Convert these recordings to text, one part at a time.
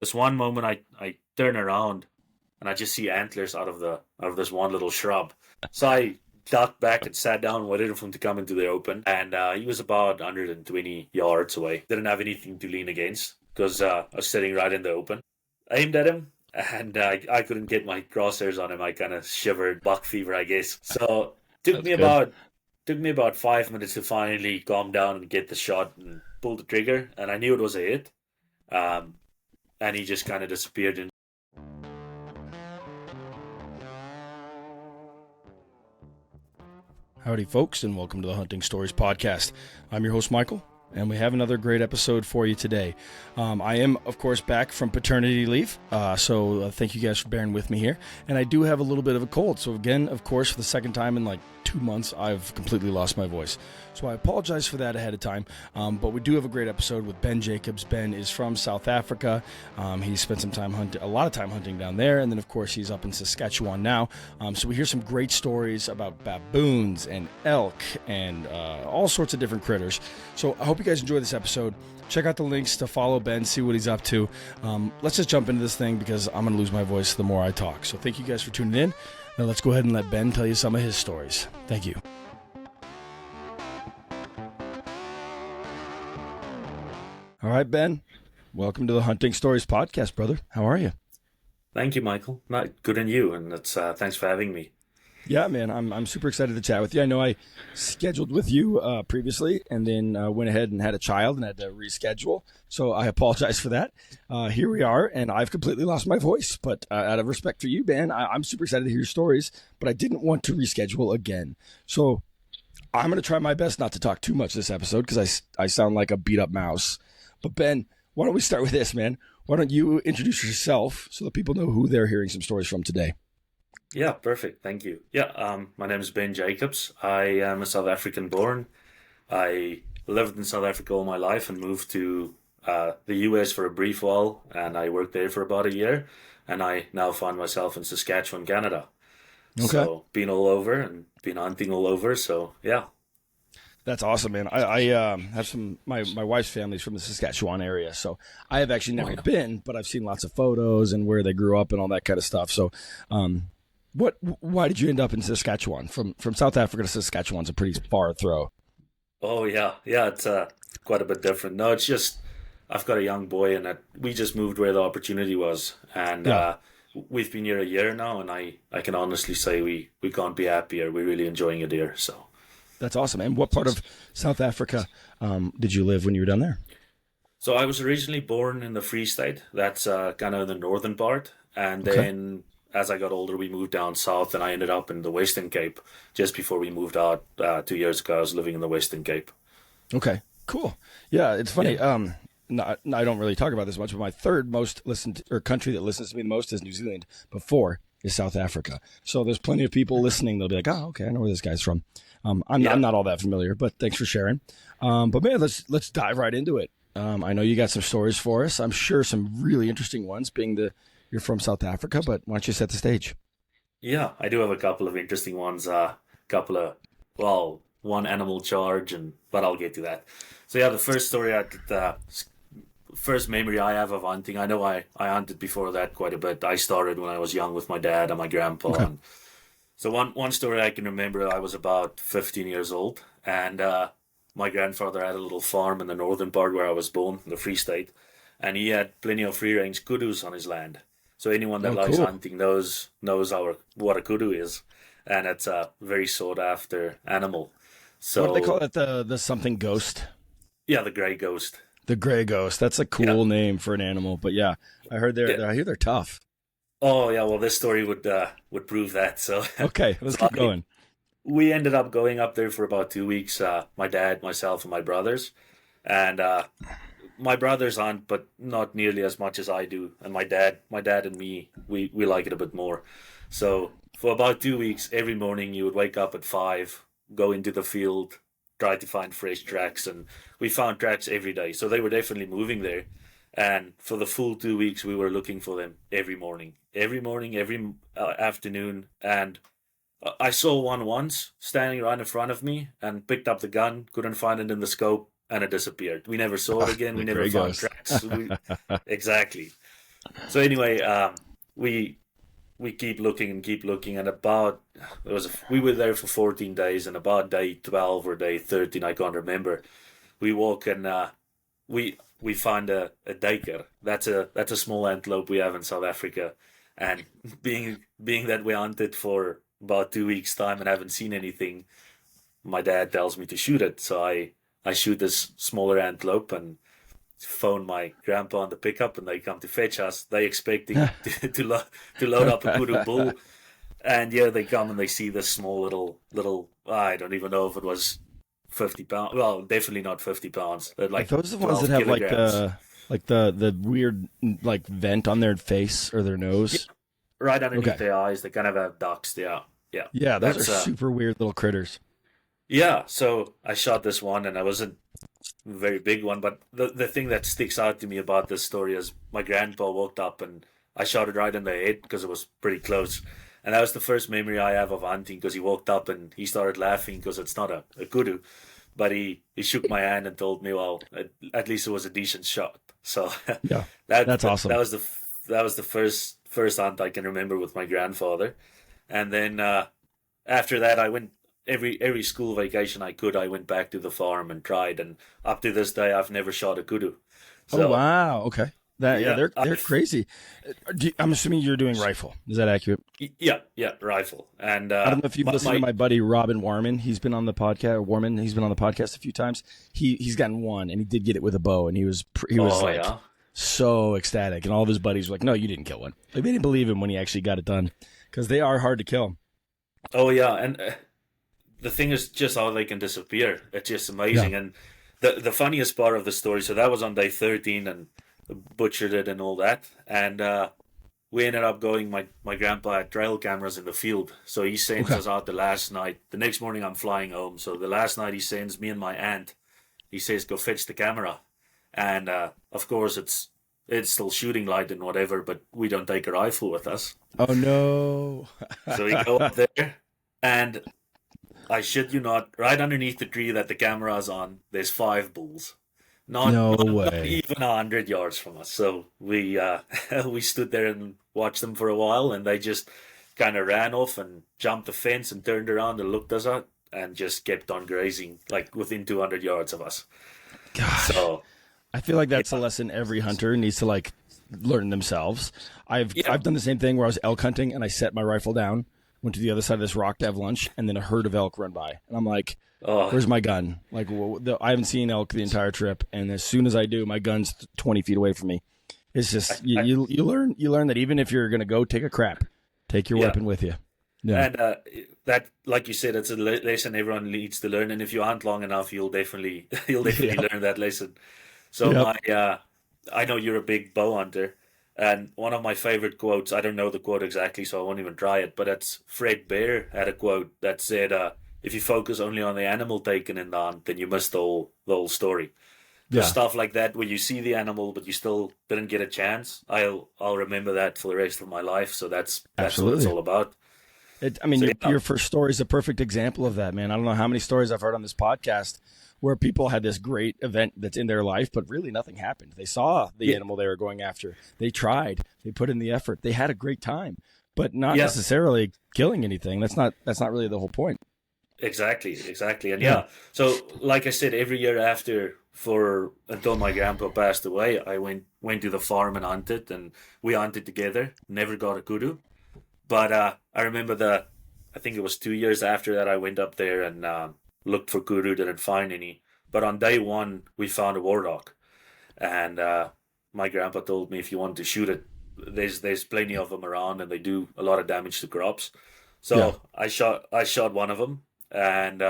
This one moment I turn around and I just see antlers out of this one little shrub. So I ducked back and sat down, waited for him to come into the open, and he was about 120 yards away. Didn't have anything to lean against because I was sitting right in the open. I aimed at him, and I couldn't get my crosshairs on him. I kind of shivered, buck fever, I guess. So took That's me good. about took me about 5 minutes to finally calm down and get the shot and pull the trigger, and I knew it was a hit. Um, and he just kind of disappeared in. Howdy, folks, and welcome to the Hunting Stories Podcast. I'm your host, Michael, and we have another great episode for you today. I am, of course, back from paternity leave, so thank you guys for bearing with me here. And I do have a little bit of a cold, so again, of course, for the second time in like 2 months, I've completely lost my voice. So I apologize for that ahead of time, but we do have a great episode with Ben Jacobs. Ben is from South Africa. He spent some time hunting, a lot of time hunting down there, and then, of course, he's up in Saskatchewan now. So we hear some great stories about baboons and elk and all sorts of different critters. So I hope you guys enjoy this episode. Check out the links to follow Ben, see what he's up to. Let's just jump into this thing because I'm going to lose my voice the more I talk. So thank you guys for tuning in. Now let's go ahead and let Ben tell you some of his stories. Thank you. All right, Ben, welcome to the Hunting Stories Podcast, brother. How are you? Thank you, Michael. Not good on you, and it's thanks for having me. Yeah, man, I'm super excited to chat with you. I know I scheduled with you previously and then went ahead and had a child and had to reschedule. So I apologize for that. Here we are, and I've completely lost my voice. But out of respect for you, Ben, I'm super excited to hear your stories, but I didn't want to reschedule again. So I'm going to try my best not to talk too much this episode because I sound like a beat up mouse. But Ben, why don't we start with this, man? Why don't you introduce yourself so that people know who they're hearing some stories from today? Yeah, perfect. Thank you. Yeah, my name is Ben Jacobs. I am a South African born. I lived in South Africa all my life and moved to the US for a brief while, and I worked there for about a year. And I now find myself in Saskatchewan, Canada. Okay. So been all over and been hunting all over. So yeah. That's awesome, man. I have my wife's family's from the Saskatchewan area, so I have actually never been, but I've seen lots of photos and where they grew up and all that kind of stuff. So, why did you end up in Saskatchewan? From South Africa to Saskatchewan's a pretty far throw. Oh yeah, it's quite a bit different. No, it's just I've got a young boy, and we just moved where the opportunity was, and Yeah, we've been here a year now, and I can honestly say we can't be happier. We're really enjoying it here. So. that's awesome. And what part of South Africa did you live when you were down there? So I was originally born in the Free State. That's kind of the northern part. And Okay. then as I got older, we moved down south, and I ended up in the Western Cape. Just before we moved out 2 years ago, I was living in the Western Cape. Okay. Cool. Yeah, it's Yeah. funny. I don't really talk about this much, but my third most listened or country that listens to me the most is New Zealand. Before is South Africa. So there's plenty of people listening. They'll be like, "Oh, okay, I know where this guy's from." I'm Yeah. not all that familiar, but thanks for sharing. But man, let's dive right into it. I know you got some stories for us. I'm sure some really interesting ones, being you're from South Africa. But why don't you set the stage? Yeah, I do have a couple of interesting ones. Couple of, well, one animal charge, but I'll get to that. So yeah, the first story first memory I have of hunting. I know I hunted before that quite a bit. I started when I was young with my dad and my grandpa. Okay. And so one story I can remember, I was about 15 years old, and my grandfather had a little farm in the northern part where I was born, the Free State, and he had plenty of free range kudus on his land. So anyone that Oh, likes cool. hunting knows what a kudu is, and it's a very sought after animal. What do they call So it? The something ghost. yeah, the gray ghost. The gray ghost. That's a Yeah, cool name for an animal. But yeah, yeah. I hear they're tough. Oh yeah, well this story would prove that. So Okay, let's so keep going. we ended up going up there for about 2 weeks. My dad, myself, and my brothers, and my brothers hunt, but not nearly as much as I do. And my dad and me, we like it a bit more. So for about 2 weeks, every morning you would wake up at 5, go into the field, try to find fresh tracks, and we found tracks every day. So they were definitely moving there. And for the full 2 weeks, we were looking for them every morning, every afternoon. And I saw one once standing right in front of me and picked up the gun, couldn't find it in the scope, and it disappeared. We never saw it again. We The never gray found ghost. tracks. Exactly. So anyway, we we keep looking, and about we were there for 14 days, and about day 12 or day 13, I can't remember. We walk and we find a duiker. That's a small antelope we have in South Africa, and being that we hunted for about 2 weeks time and haven't seen anything, my dad tells me to shoot it. So I shoot this smaller antelope and phone my grandpa on the pickup, and they come to fetch us. They expecting to load up a kudu bull, and yeah, they come and they see this small little. I don't even know if it was 50 pounds. Well, definitely not 50 pounds. They're Are like those the ones that 12 have kilograms. like the weird like vent on their face or their Yeah, nose? right underneath Okay. their eyes, they kind of have ducts. Yeah, yeah. Yeah, those are That's super weird little critters. yeah. So I shot this one, and I wasn't a very big one, but the thing that sticks out to me about this story is my grandpa walked up and I shot it right in the head because it was pretty close. And that was the first memory I have of hunting, because he walked up and he started laughing because it's not a kudu, but he shook my hand and told me, well, at least it was a decent shot. So Yeah, that that's awesome. that was the first hunt I can remember with my grandfather. And then after that, I went every school vacation I could. I went back to the farm and tried, and up to this day, I've never shot a kudu. Oh So wow, okay. That yeah, yeah, they're crazy. I'm assuming you're doing rifle. Is that accurate? yeah, rifle. And I don't know if you've listened to my my buddy Robin Warman. He's been on the podcast. Warman. He's been on the podcast a few times. He's gotten one, and he did get it with a bow, and he was oh like yeah, so ecstatic, and all of his buddies were like, "No, you didn't kill one." Like they didn't believe him when he actually got it done, because they are hard to kill. oh yeah, and the thing is just how they can disappear. It's just Yeah. amazing. And the funniest part of the story. So that was on day 13, and butchered it and all that. And we ended up going. My grandpa had trail cameras in the field, so he sends Okay. us out the last night. The next morning, I'm flying home. So the last night, he sends me and my aunt. He says, "Go fetch the camera," and of course, it's still shooting light and whatever, but we don't take a rifle with us. Oh no. So we go up there, and I shit you not, right underneath the tree that the camera is on, there's five bulls. Not, No not way. even 100 yards from us. So we we stood there and watched them for a while, and they just kind of ran off and jumped the fence and turned around and looked us up and just kept on grazing like within 200 yards of us. Gosh. So I feel like that's a yeah, lesson every hunter needs to like learn themselves. I've yeah. I've done the same thing where I was elk hunting and I set my rifle down, went to the other side of this rock to have lunch, and then a herd of elk run by, and I'm like, Oh, "Where's my gun?" Like I haven't seen elk the entire trip, and as soon as I do, my gun's 20 feet away from me. It's just I, you learn that even if you're gonna go take a crap, take your yeah. weapon with you. Yeah, And that, like you said, it's a lesson everyone needs to learn. And if you hunt long enough, you'll definitely you'll definitely yeah, learn that lesson. So yep. I know you're a big bow hunter, and one of my favorite quotes. I don't know the quote exactly, so I won't even try it. But it's Fred Bear had a quote that said, "If you focus only on the animal taken in the hunt, then you miss the whole story." So Yeah, stuff like that, where you see the animal but you still didn't get a chance. I'll remember that for the rest of my life. So that's what it's absolutely. all about. I mean, So your first story is a perfect example of that, man. I don't know how many stories I've heard on this podcast where people had this great event that's in their life, but really nothing happened. They saw the yeah, animal they were going after. They tried. They put in the effort. They had a great time, but not yeah. necessarily killing anything. That's not really the whole point. Exactly. And Yeah. yeah, so like I said, every year after, for until my grandpa passed away, I went to the farm and hunted, and we hunted together. Never got a kudu, but I remember I think it was 2 years after that I went up there and looked for kudu, didn't find any. But on day one, we found a warthog, and my grandpa told me, if you want to shoot it, there's plenty of them around, and they do a lot of damage to crops. Yeah. So I shot one of them, and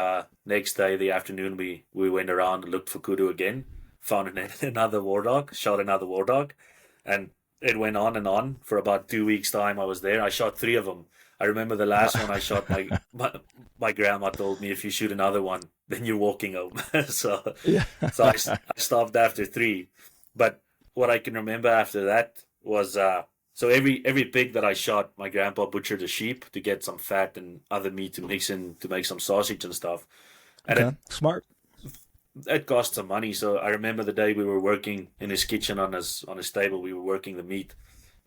next day, the afternoon, we went around and looked for kudu again, found another warthog, shot another warthog, and it went on and on for about 2 weeks time. I was there. I shot three of them. I remember the last one I shot. My grandma told me, if you shoot another one, then you're walking home. so Yeah. so I stopped after three. But what I can remember after that was so every pig that I shot, my grandpa butchered a sheep to get some fat and other meat to mix in to make some sausage and stuff. And Okay. Smart. it cost some money. So I remember the day we were working in his kitchen on his table, we were working the meat.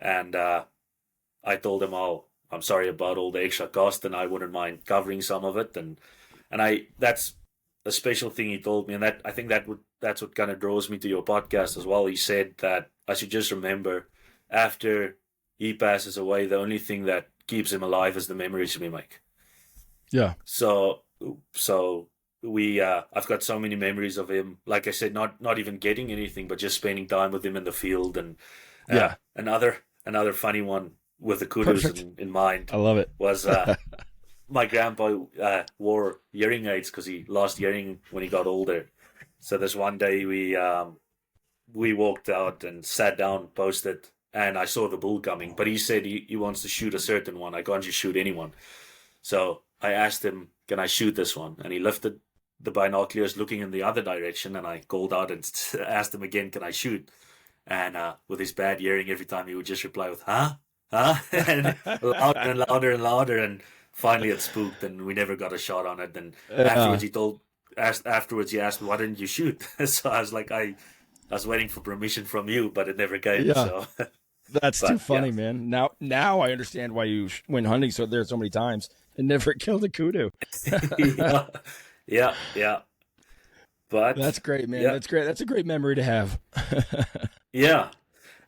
and I told him, "Oh, I'm sorry about all the extra cost, and I wouldn't mind covering some of it." And that's a special thing he told me, and that I think that's what kind of draws me to your podcast as well. He said that I should just remember after he passes away, the only thing that keeps him alive is the memories we make. Yeah. So we I've got so many memories of him. Like I said, not even getting anything, but just spending time with him in the field. And Yeah. another funny one with the kudus in mind I love it. was my grandpa wore hearing aids because he lost hearing when he got older. So this one day we walked out and sat down, posted, and I saw the bull coming. But he said he wants to shoot a certain one. I can't just shoot anyone. So I asked him, "Can I shoot this one?" And he lifted the binoculars, looking in the other direction. And I called out and asked him again, "Can I shoot?" And with his bad hearing, every time he would just reply with "Huh, huh," and louder and louder and louder. And finally, it spooked, and we never got a shot on it. And afterwards, he asked me, "Why didn't you shoot?" So I was like, I was waiting for permission from you, but it never came. Yeah. So That's too funny, man. Now I understand why you went hunting so many times and never killed a kudu. yeah. But That's great, man. Yeah. That's great. That's a great memory to have. Yeah,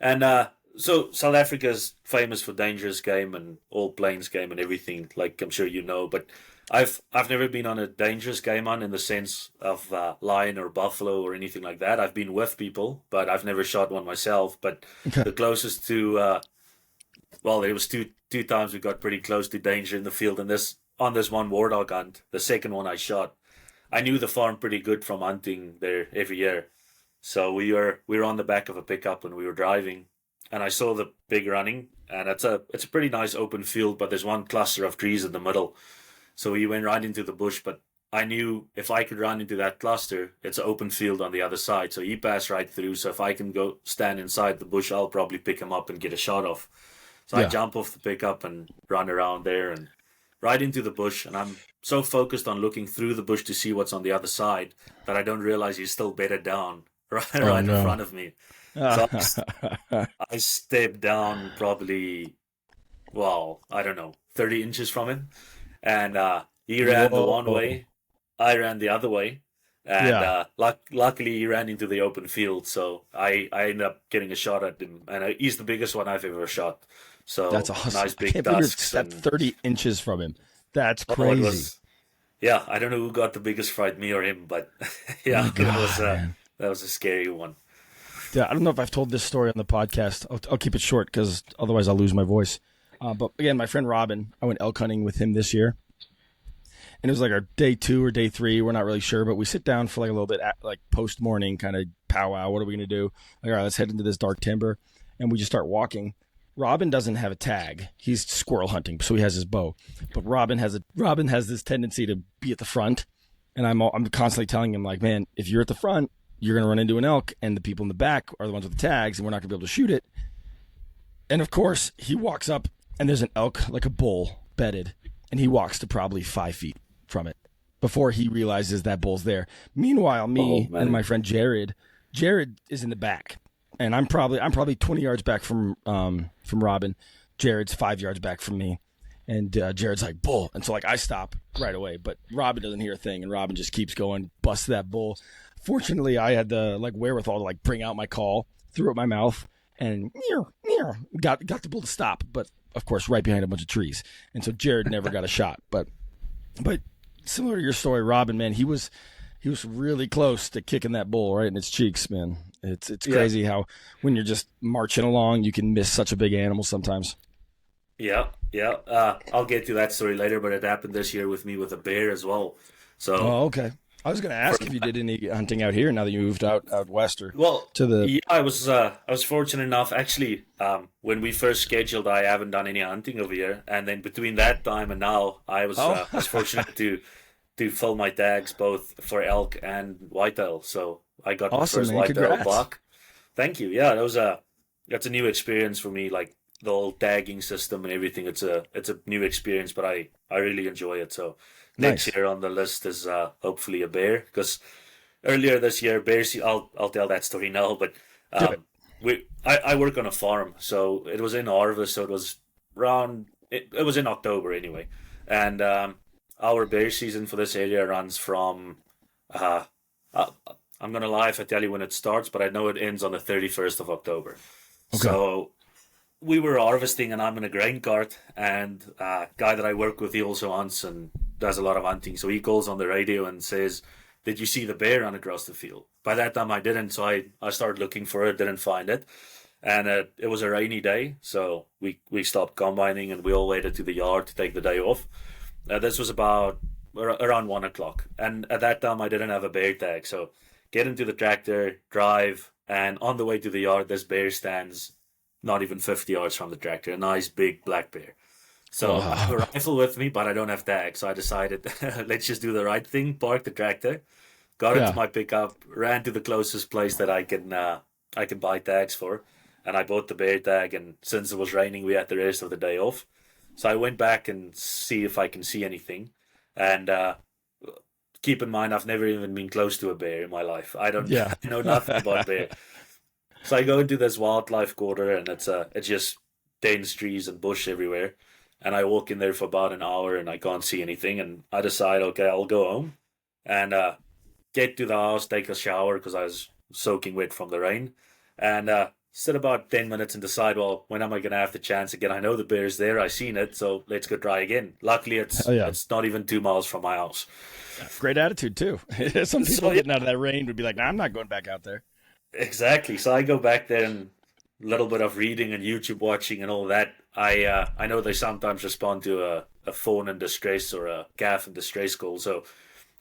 and so South Africa's famous for dangerous game and all plains game and everything, like I'm sure you know. But I've never been on a dangerous game hunt in the sense of lion or buffalo or anything like that. I've been with people, but I've never shot one myself. But the closest to well, there was two times we got pretty close to danger in the field, and on this one warthog hunt, the second one I shot, I knew the farm pretty good from hunting there every year. So we were on the back of a pickup and we were driving, and I saw the pig running, and it's a pretty nice open field, but there's one cluster of trees in the middle. So we went right into the bush, but I knew if I could run into that cluster, it's an open field on the other side. So he passed right through. So if I can go stand inside the bush, I'll probably pick him up and get a shot off. So I jump off the pickup and run around there and right into the bush. And I'm so focused on looking through the bush to see what's on the other side that I don't realize he's still bedded down right in front of me. So I stepped down probably, well, I don't know, 30 inches from him. And he ran the one way, I ran the other way. And luckily he ran into the open field. So I ended up getting a shot at him. And he's the biggest one I've ever shot. So that's awesome. Nice big I can't believe tusks. you're 30 inches from him. That's crazy. I don't know who got the biggest fright, me or him, but yeah, that was a scary one. Yeah, I don't know if I've told this story on the podcast. I'll keep it short because otherwise I'll lose my voice. But again, my friend Robin, I went elk hunting with him this year. And it was like our day 2 or day 3. We're not really sure, but we sit down for like a little bit, like post-morning kind of powwow. What are we going to do? Like, all right, let's head into this dark timber. And we just start walking. Robin doesn't have a tag. He's squirrel hunting, so he has his bow. But Robin has this tendency to be at the front. And I'm constantly telling him, like, man, if you're at the front, you're going to run into an elk, and the people in the back are the ones with the tags, and we're not going to be able to shoot it. And, of course, he walks up, and there's an elk, like a bull, bedded. And he walks to probably 5 feet from it before he realizes that bull's there. Meanwhile, me and my friend Jared is in the back, and I'm probably 20 yards back from Robin. Jared's 5 yards back from me, and Jared's like, bull. And so like I stop right away, but Robin doesn't hear a thing, and Robin just keeps going, busts that bull. Fortunately, I had the like wherewithal to like bring out my call, threw it my mouth, and got the bull to stop. But of course, right behind a bunch of trees, and so Jared never got a shot. But similar to your story, Robin, man, he was really close to kicking that bull right in its cheeks, man. It's crazy how when you're just marching along, you can miss such a big animal sometimes. Yeah. I'll get to that story later, but it happened this year with me with a bear as well. So. Oh, okay. I was going to ask if you did any hunting out here now that you moved out west or to the. Yeah, I was fortunate enough. Actually, when we first scheduled, I haven't done any hunting over here, and then between that time and now, I was fortunate to fill my tags both for elk and whitetail. So I got the first whitetail buck. Thank you. Yeah, that's a new experience for me. Like the whole tagging system and everything. It's a new experience, but I really enjoy it. So. Next year on the list is hopefully a bear, because earlier this year bears. I'll tell that story now, but I work on a farm, so it was in harvest, so it was it was in October anyway, and our bear season for this area runs from uh, uh, I'm gonna lie if I tell you when it starts, but I know it ends on the 31st of October. Okay. So we were harvesting, and I'm in a grain cart, and guy that I work with, he also hunts and does a lot of hunting. So he calls on the radio and says, "Did you see the bear run across the field?" By that time, I didn't, so I started looking for it, didn't find it, and it was a rainy day, so we stopped combining and we all waited to the yard to take the day off. This was about around 1 o'clock, and at that time I didn't have a bear tag, so get into the tractor, drive, and on the way to the yard, this bear stands not even 50 yards from the tractor, a nice big black bear. So I have a Wow. rifle with me, but I don't have tags. So I decided, let's just do the right thing, park the tractor, got into Yeah. my pickup, ran to the closest place that I can buy tags for, and I bought the bear tag. And since it was raining, we had the rest of the day off. So I went back and see if I can see anything. And keep in mind, I've never even been close to a bear in my life. I don't Yeah. I know nothing about bear. So I go into this wildlife quarter, and it's just dense trees and bush everywhere. And I walk in there for about an hour, and I can't see anything. And I decide, okay, I'll go home and get to the house, take a shower because I was soaking wet from the rain, and sit about 10 minutes and decide, well, when am I gonna have the chance again? I know the bear's there, I seen it, so let's go try again. Luckily, Oh yeah. it's not even 2 miles from my house. Great attitude too. Some people So yeah, getting out of that rain would be like, nah, I'm not going back out there. exactly. So I go back there and a little bit of reading and YouTube watching and all that. I know they sometimes respond to a fawn in distress or a calf in distress call. So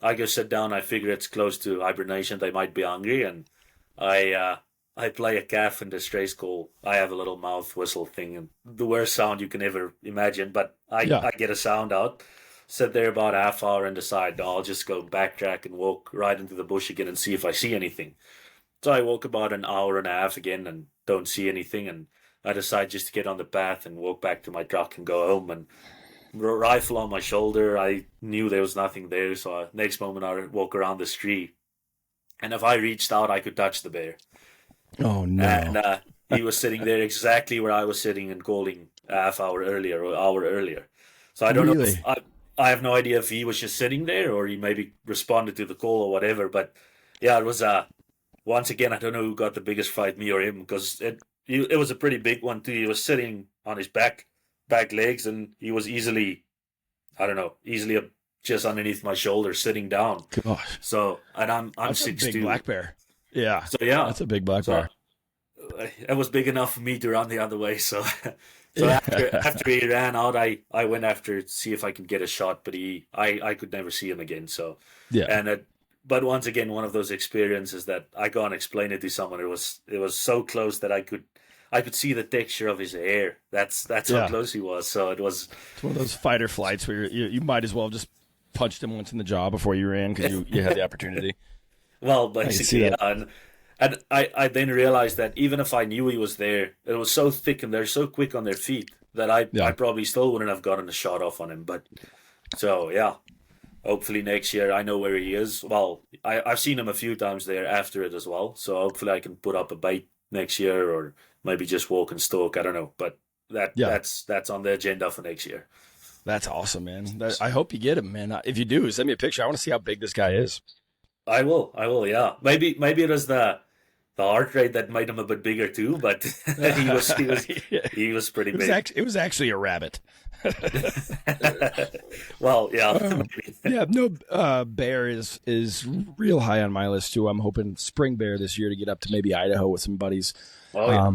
I go sit down. I figure it's close to hibernation. They might be hungry, and I play a calf in distress call. I have a little mouth whistle thing, and the worst sound you can ever imagine. But Yeah. I get a sound out. Sit there about a half hour and decide, no, I'll just go backtrack and walk right into the bush again and see if I see anything. So I walk about an hour and a half again and don't see anything. And I decide just to get on the path and walk back to my truck and go home. And rifle on my shoulder, I knew there was nothing there. So next moment I walk around this tree. And if I reached out, I could touch the bear. Oh And no. he was sitting there exactly where I was sitting and calling a half hour earlier or hour earlier. So I don't know if Really? I have no idea if he was just sitting there or he maybe responded to the call or whatever. But yeah, it was once again, I don't know who got the biggest fight, me or him, because it was a pretty big one too. He was sitting on his back legs, and he was easily, I don't know, easily just underneath my shoulder, sitting down. Gosh. So, and I'm That's a six big two. black bear. Yeah. So yeah, That's a big black so bear. it was big enough for me to run the other way. So, so Yeah. after he ran out, I went after to see if I could get a shot, but I could never see him again. So, Yeah. and but once again, one of those experiences that I can't explain it to someone. It was so close that I could see the texture of his hair. That's how Yeah. close he was. So it was. It's one of those fight or flights where you might as well have just punched him once in the jaw before you ran because you had the opportunity. Well, I can see basically, yeah. that. And I then realized that even if I knew he was there, it was so thick and they're so quick on their feet that I Yeah. probably still wouldn't have gotten a shot off on him. But so yeah, hopefully next year I know where he is. Well, I've seen him a few times there after it as well. So hopefully I can put up a bait next year or maybe just walk and stalk. I don't know, but Yeah. that's on the agenda for next year. That's awesome, man. I hope you get him, man. If you do, send me a picture. I want to see how big this guy is. I will, yeah. Maybe it was the heart rate that made him a bit bigger too, but Yeah. he was pretty big. It was actually a rabbit. Well, yeah, Um, maybe. yeah, no, bear is real high on my list too. I'm hoping spring bear this year to get up to maybe Idaho with some buddies, Oh yeah.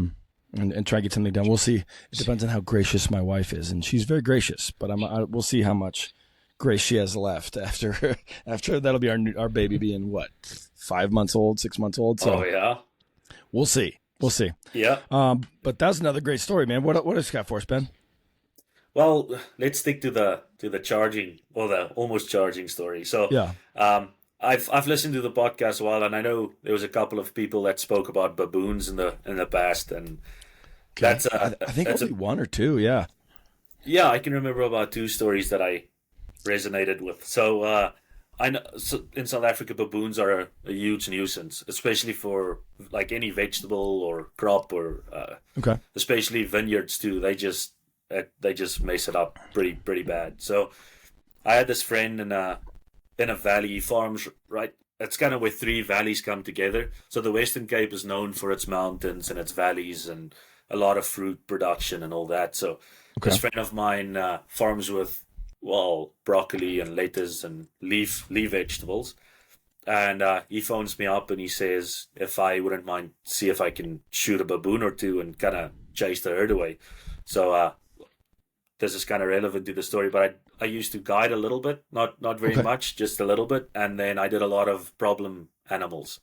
and try to get something done. We'll see. It depends on how gracious my wife is, and she's very gracious. But we'll see how much grace she has left after after that'll be our baby being what 5 months old, 6 months old. Oh So yeah. we'll see. We'll see. Yeah. But that's another great story, man. What has got for us, Ben? Well, let's stick to the charging or the almost charging story. So, Yeah. I've listened to the podcast a while, and I know there was a couple of people that spoke about baboons in the past, and Okay. that's I think that's only a one or two. Yeah. yeah. I can remember about two stories that I resonated with. So, I know so in South Africa, baboons are a huge nuisance, especially for like any vegetable or crop or Okay. especially vineyards too. They just mess it up pretty bad. So I had this friend in a valley. He farms right. It's kind of where three valleys come together. So the Western Cape is known for its mountains and its valleys and a lot of fruit production and all that. So this Okay. friend of mine farms with broccoli and lettuce and leaf vegetables. And he phones me up and he says if I wouldn't mind see if I can shoot a baboon or two and kind of chase the herd away. So this is kind of relevant to the story, but I used to guide a little bit, not very Okay. much, just a little bit, and then I did a lot of problem animals,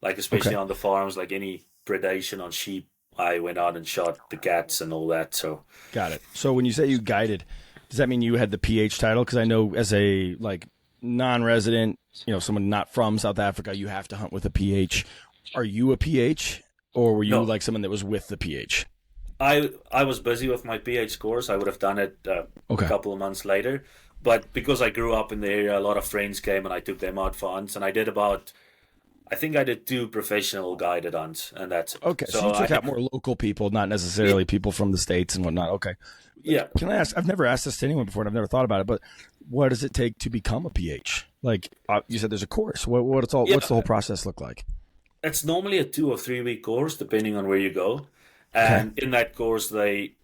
like especially Okay. on the farms, like any predation on sheep. I went out and shot the cats and all that. So Got it. So when you say you guided, does that mean you had the PH title? Because I know as a like non-resident, someone not from South Africa, you have to hunt with a PH. Are you a PH, or were you no, like someone that was with the PH? I was busy with my PH course. I would have done it a Okay. couple of months later, but because I grew up in the area, a lot of friends came and I took them out for hunts, and I think I did two professional guided hunts, and that's it. Okay. So So you took out more local people, not yeah, necessarily people from the States and whatnot. Okay. yeah, Can I ask? I've never asked this to anyone before, and I've never thought about it. But what does it take to become a PH? Like you said, there's a course. yeah. What's the whole process look like? It's normally a 2 or 3 week course, depending on where you go. Okay. And in that course, they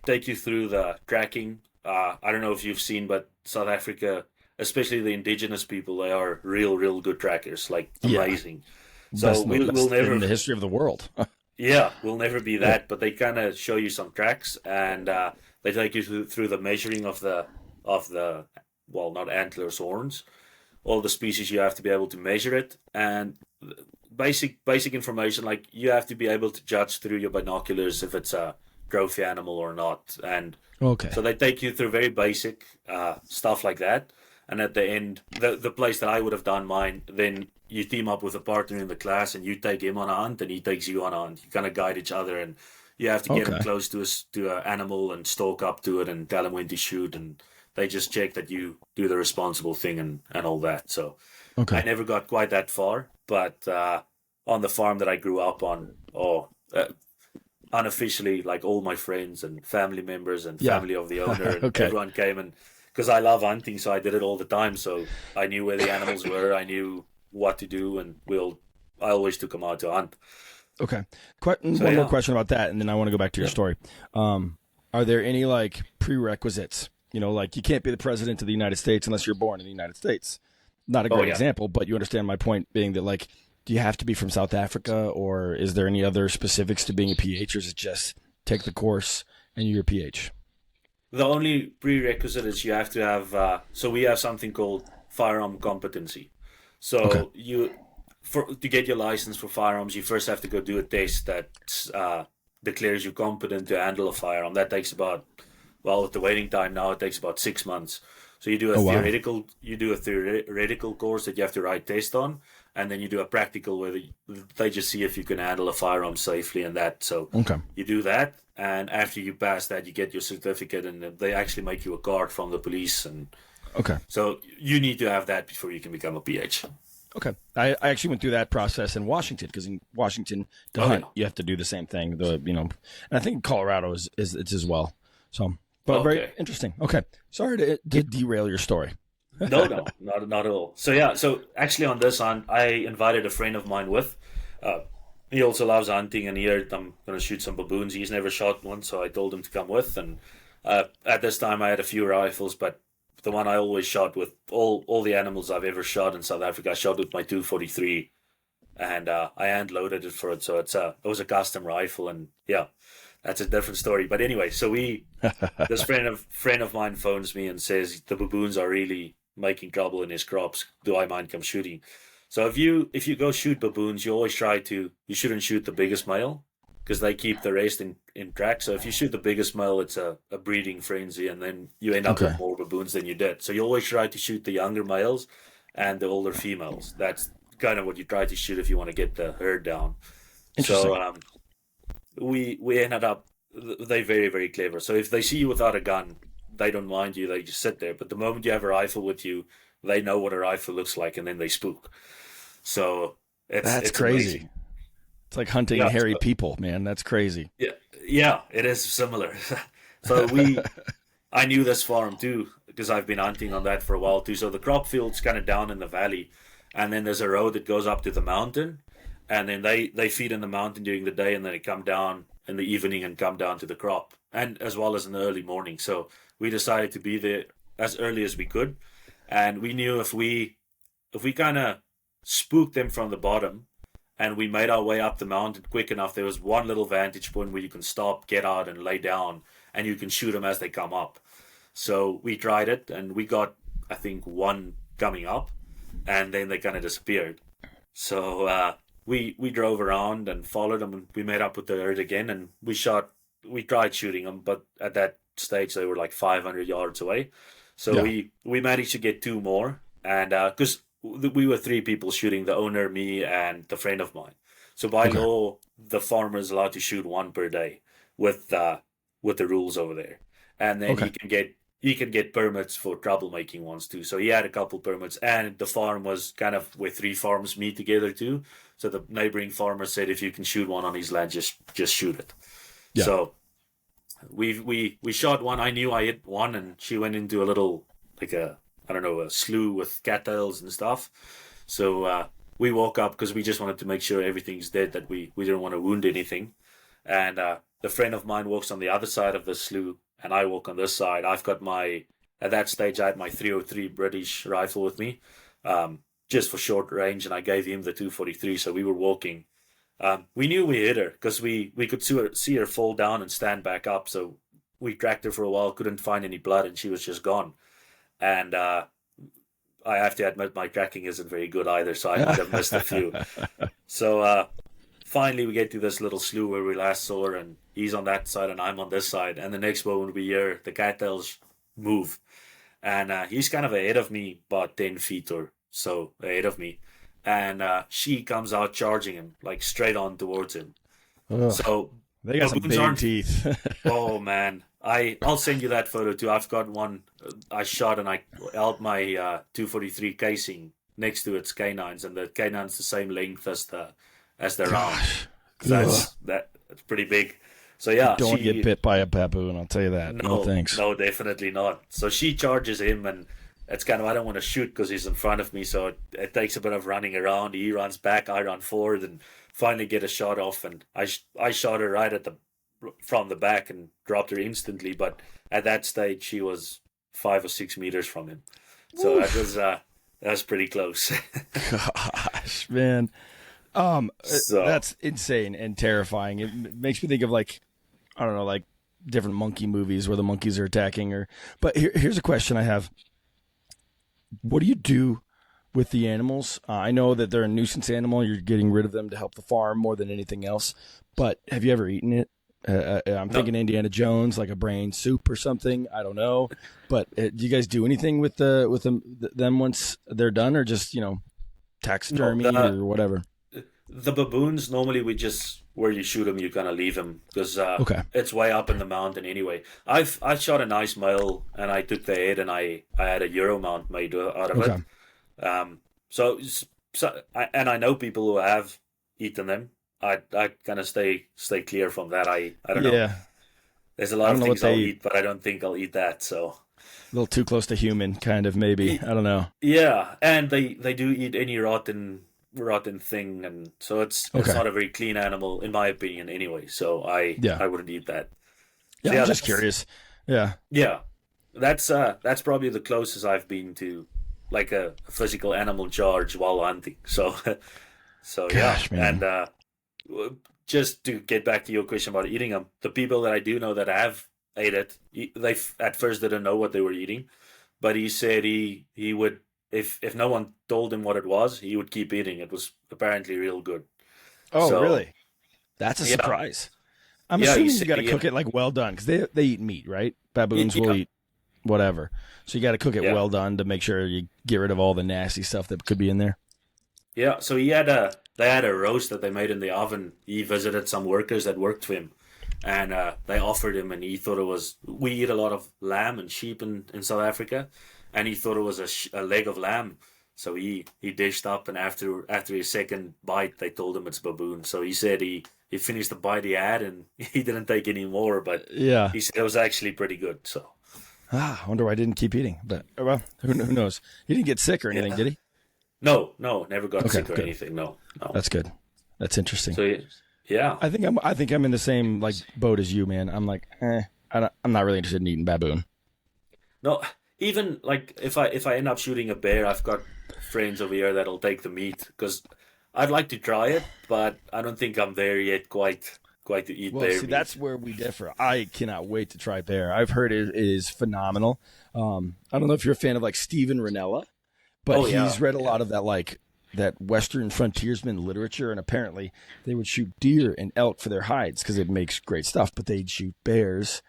take you through the tracking. I don't know if you've seen, but South Africa, especially the indigenous people, they are real good trackers, like Yeah. amazing. So we'll Best in never, the history of the world. yeah, we'll never be Yeah. that. But they kind of show you some tracks, and they take you through the measuring of the not antlers, horns, all the species. You have to be able to measure it, and basic information like you have to be able to judge through your binoculars if it's a trophy animal or not. And Okay. so they take you through very basic stuff like that. And at the end, the place that I would have done mine, then you team up with a partner in the class and you take him on a hunt and he takes you on a hunt. You kind of guide each other, and you have to get him Okay. close to an animal and stalk up to it and tell him when to shoot. And they just check that you do the responsible thing and all that. So I Okay. never got quite that far, but on the farm that I grew up on, unofficially, like all my friends and family members and Yeah. family of the owner and Okay. everyone came, and because I love hunting, so I did it all the time. So I knew where the animals were, I knew what to do, and I always took them out to hunt. Okay. So One more yeah, question about that, and then I want to go back to your yeah, story. Are there any like prerequisites? Like you can't be the president of the United States unless you're born in the United States. Not a oh great yeah. example, but you understand my point being that like, do you have to be from South Africa, or is there any other specifics to being a PH, or is it just take the course and you're a PH? The only prerequisite is you have to have. So we have something called firearm competency. Okay. So to get your license for firearms, you first have to go do a test that declares you competent to handle a firearm. That takes with the waiting time now, it takes about 6 months. So Oh wow. you do a theoretical course that you have to write test on, and then you do a practical where they just see if you can handle a firearm safely and that. So Okay. you do that, and after you pass that, you get your certificate, and they actually make you a card from the police, and Okay. so you need to have that before you can become a PH. Okay. I actually went through that process in Washington because in Washington to Oh hunt yeah. you have to do the same thing. And I think in Colorado is it's as well. So, but very Okay. interesting. Okay. Sorry to derail your story. No, no, not at all. So yeah, so actually on this hunt, I invited a friend of mine with. Uh, he also loves hunting, and he heard I'm going to shoot some baboons. He's never shot one, so I told him to come with. And at this time, I had a few rifles, but the one I always shot with all the animals I've ever shot in South Africa, I shot with my 243, and I hand loaded it for it. So it was a custom rifle, and yeah, that's a different story. But anyway, so this friend of mine phones me and says the baboons are really making trouble in his crops. Do I mind come shooting? So if you go shoot baboons, you shouldn't shoot the biggest male because they keep the rest in track. So if you shoot the biggest male, it's a breeding frenzy, and then you end up Okay. with more baboons than you did. So you always try to shoot the younger males and the older females. That's kind of what you try to shoot if you want to get the herd down. So Interesting. we ended up they're very very clever. So if they see you without a gun, they don't mind you. They just sit there. But the moment you have a rifle with you, they know what a rifle looks like, and then they spook. So That's it's crazy. amazing. It's like hunting Yeah, hairy people, man. That's crazy. yeah, yeah. It is similar. So I knew this farm too because I've been hunting on that for a while too. So the crop field's kind of down in the valley, and then there's a road that goes up to the mountain, and then they feed in the mountain during the day, and then they come down in the evening and come down to the crop, and as well as in the early morning. So we decided to be there as early as we could, and we knew if we kind of spooked them from the bottom, and we made our way up the mountain quick enough, there was one little vantage point where you can stop, get out, and lay down, and you can shoot them as they come up. So we tried it, and we got, I think, one coming up, and then they kind of disappeared. So we drove around and followed them, and we met up with the herd again, and we tried shooting them, but at that stage they were like 500 yards away. So Yeah. we managed to get two more, and because we were three people shooting, the owner, me, and the friend of mine. So by Okay. law, the farmer is allowed to shoot one per day with the rules over there, and then Okay. he can get permits for troublemaking ones too. So he had a couple permits, and the farm was kind of where three farms meet together too. So the neighboring farmer said, if you can shoot one on his land, just shoot it. Yeah. So we shot one. I knew I hit one, and she went into a little, like a, I don't know, a slough with cattails and stuff. So we woke up because we just wanted to make sure everything's dead, that we didn't want to wound anything. And the friend of mine walks on the other side of the slough, and I walk on this side. At that stage, I had my 303 British rifle with me, just for short range, and I gave him the 243. So we were walking. We knew we hit her because we could see her fall down and stand back up. So we tracked her for a while, couldn't find any blood, and she was just gone. And I have to admit, my tracking isn't very good either, so I might have missed a few. So finally, we get to this little slough where we last saw her, and he's on that side and I'm on this side. And the next moment, we hear the cattails move, and he's kind of ahead of me, about 10 feet or so ahead of me. And she comes out charging him, like straight on towards him. Ugh. So They got some baboons big aren't- teeth. Oh man, I'll send you that photo too. I've got one I shot, and I held my 243 casing next to its canines, and the canine's the same length as the round. Gosh. So Ugh. that's pretty big. So yeah, Don't get bit by a baboon, I'll tell you that. No, thanks. no, definitely not. So she charges him, and it's kind of, I don't want to shoot because he's in front of me, so it takes a bit of running around. He runs back, I run forward, and finally get a shot off. And I shot her right from the back and dropped her instantly. But at that stage, she was 5 or 6 meters from him, so that was pretty close. Gosh, man. So- That's insane and terrifying. It makes me think of, like, I don't know, like different monkey movies where the monkeys are attacking. But here's a question I have. What do you do with the animals? I know that they're a nuisance animal. You're getting rid of them to help the farm more than anything else. But have you ever eaten it? I'm thinking Indiana Jones, like a brain soup or something. I don't know. But do you guys do anything with them once they're done, or just taxidermy or whatever? The baboons, normally where you shoot them, you kind of leave them because Okay. it's way up in the mountain anyway. I shot a nice male, and I took the head, and I had a Euro mount made out of Okay. it. I know people who have eaten them. I kind of stay clear from that. I don't know. Yeah. There's a I lot don't of know things what I'll they eat, but I don't think I'll eat that. So A little too close to human, kind of, maybe. I don't know. yeah, and they do eat any rotten thing, and so it's Okay. not a very clean animal in my opinion anyway. So I wouldn't eat that. Yeah, So I'm just that's- curious. Yeah. Yeah, that's probably the closest I've been to like a physical animal charge while hunting. So Gosh, yeah, man. and just to get back to your question about eating them, the people that I do know that have ate it, they at first didn't know what they were eating, but he said he would, if no one told him what it was, he would keep eating. It was apparently real good. Oh, So- really? That's a Yeah. surprise. I'm Yeah, assuming he you said- got to yeah. cook it like well done, because they eat meat, right? Baboons Yeah. will eat whatever, so you got to cook it Yeah. well done to make sure you get rid of all the nasty stuff that could be in there. Yeah, so they had a roast that they made in the oven. He visited some workers that worked for him, and they offered him, and he thought it was. We eat a lot of lamb and sheep in South Africa, and he thought it was a leg of lamb. So he dished up, and after his second bite, they told him it's baboon. So he said he finished the bite he had, and he didn't take any more. But Yeah. he said it was actually pretty good. So I wonder why I didn't keep eating. But well, who knows? He didn't get sick or anything, yeah. did he? No, never got Okay, sick or good. anything. No. That's good. That's interesting. So yeah, I think I'm in the same like boat as you, man. I'm like, I'm not really interested in eating baboon. no. Even like if I end up shooting a bear, I've got friends over here that'll take the meat because I'd like to try it, but I don't think I'm there yet quite to eat Well, bear see, meat. that's where we differ. I cannot wait to try bear. I've heard it is phenomenal. I don't know if you're a fan of like Steven Ranella, but Oh, yeah. he's read a lot of that like that Western frontiersman literature, and apparently they would shoot deer and elk for their hides because it makes great stuff, but they'd shoot bears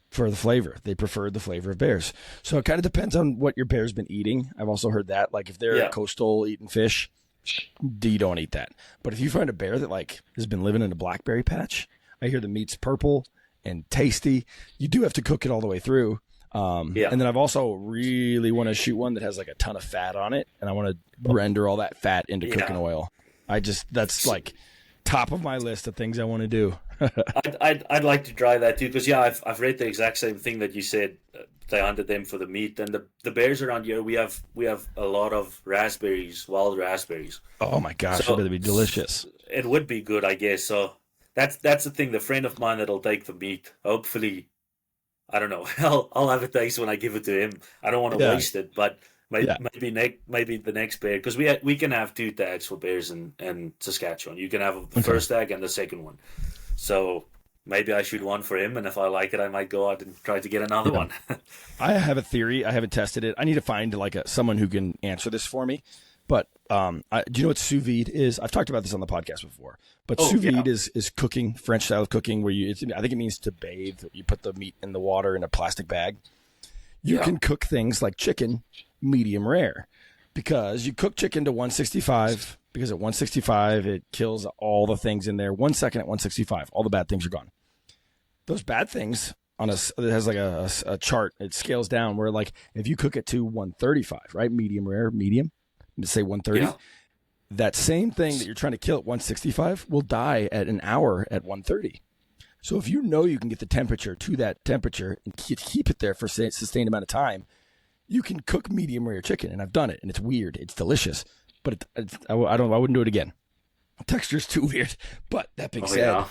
for the flavor. They preferred the flavor of bears. So it kind of depends on what your bear's been eating. I've also heard that like if they're Yeah. coastal eating fish, you don't eat that. But if you find a bear that like has been living in a blackberry patch, I hear the meat's purple and tasty. You do have to cook it all the way through. Yeah. And then I've also really want to shoot one that has like a ton of fat on it, and I want to render all that fat into cooking Yeah. oil. That's like top of my list of things I want to do. I'd like to try that too because I've read the exact same thing that you said. They hunted them for the meat, and the bears around here we have a lot of raspberries, wild raspberries. Oh my gosh, So- I bet it'd be delicious. It would be good, I guess. So that's the thing. The friend of mine that'll take the meat. Hopefully, I don't know. I'll have a taste when I give it to him. I don't want to Yeah. waste it, but maybe Yeah. maybe the next bear because we can have two tags for bears in Saskatchewan. You can have the Okay. first tag and the second one. So maybe I shoot one for him, and if I like it, I might go out and try to get another one. I have a theory. I haven't tested it. I need to find like someone who can answer this for me. But do you know what sous vide is? I've talked about this on the podcast before. But Oh, sous yeah. vide is cooking, French style of cooking, where I think it means to bathe. You put the meat in the water in a plastic bag. You Yeah. can cook things like chicken medium rare because you cook chicken to 165 because at 165 it kills all the things in there. 1 second at 165, all the bad things are gone. Those bad things it has like a chart. It scales down where like if you cook it to 135, right, medium rare, medium, let's say 130. Yeah. That same thing that you're trying to kill at 165 will die at an hour at 130. So if you know you can get the temperature to that temperature and keep it there for a sustained amount of time, you can cook medium rare chicken. And I've done it, and it's weird. It's delicious, but I wouldn't do it again. Texture's too weird. But that being said, yeah.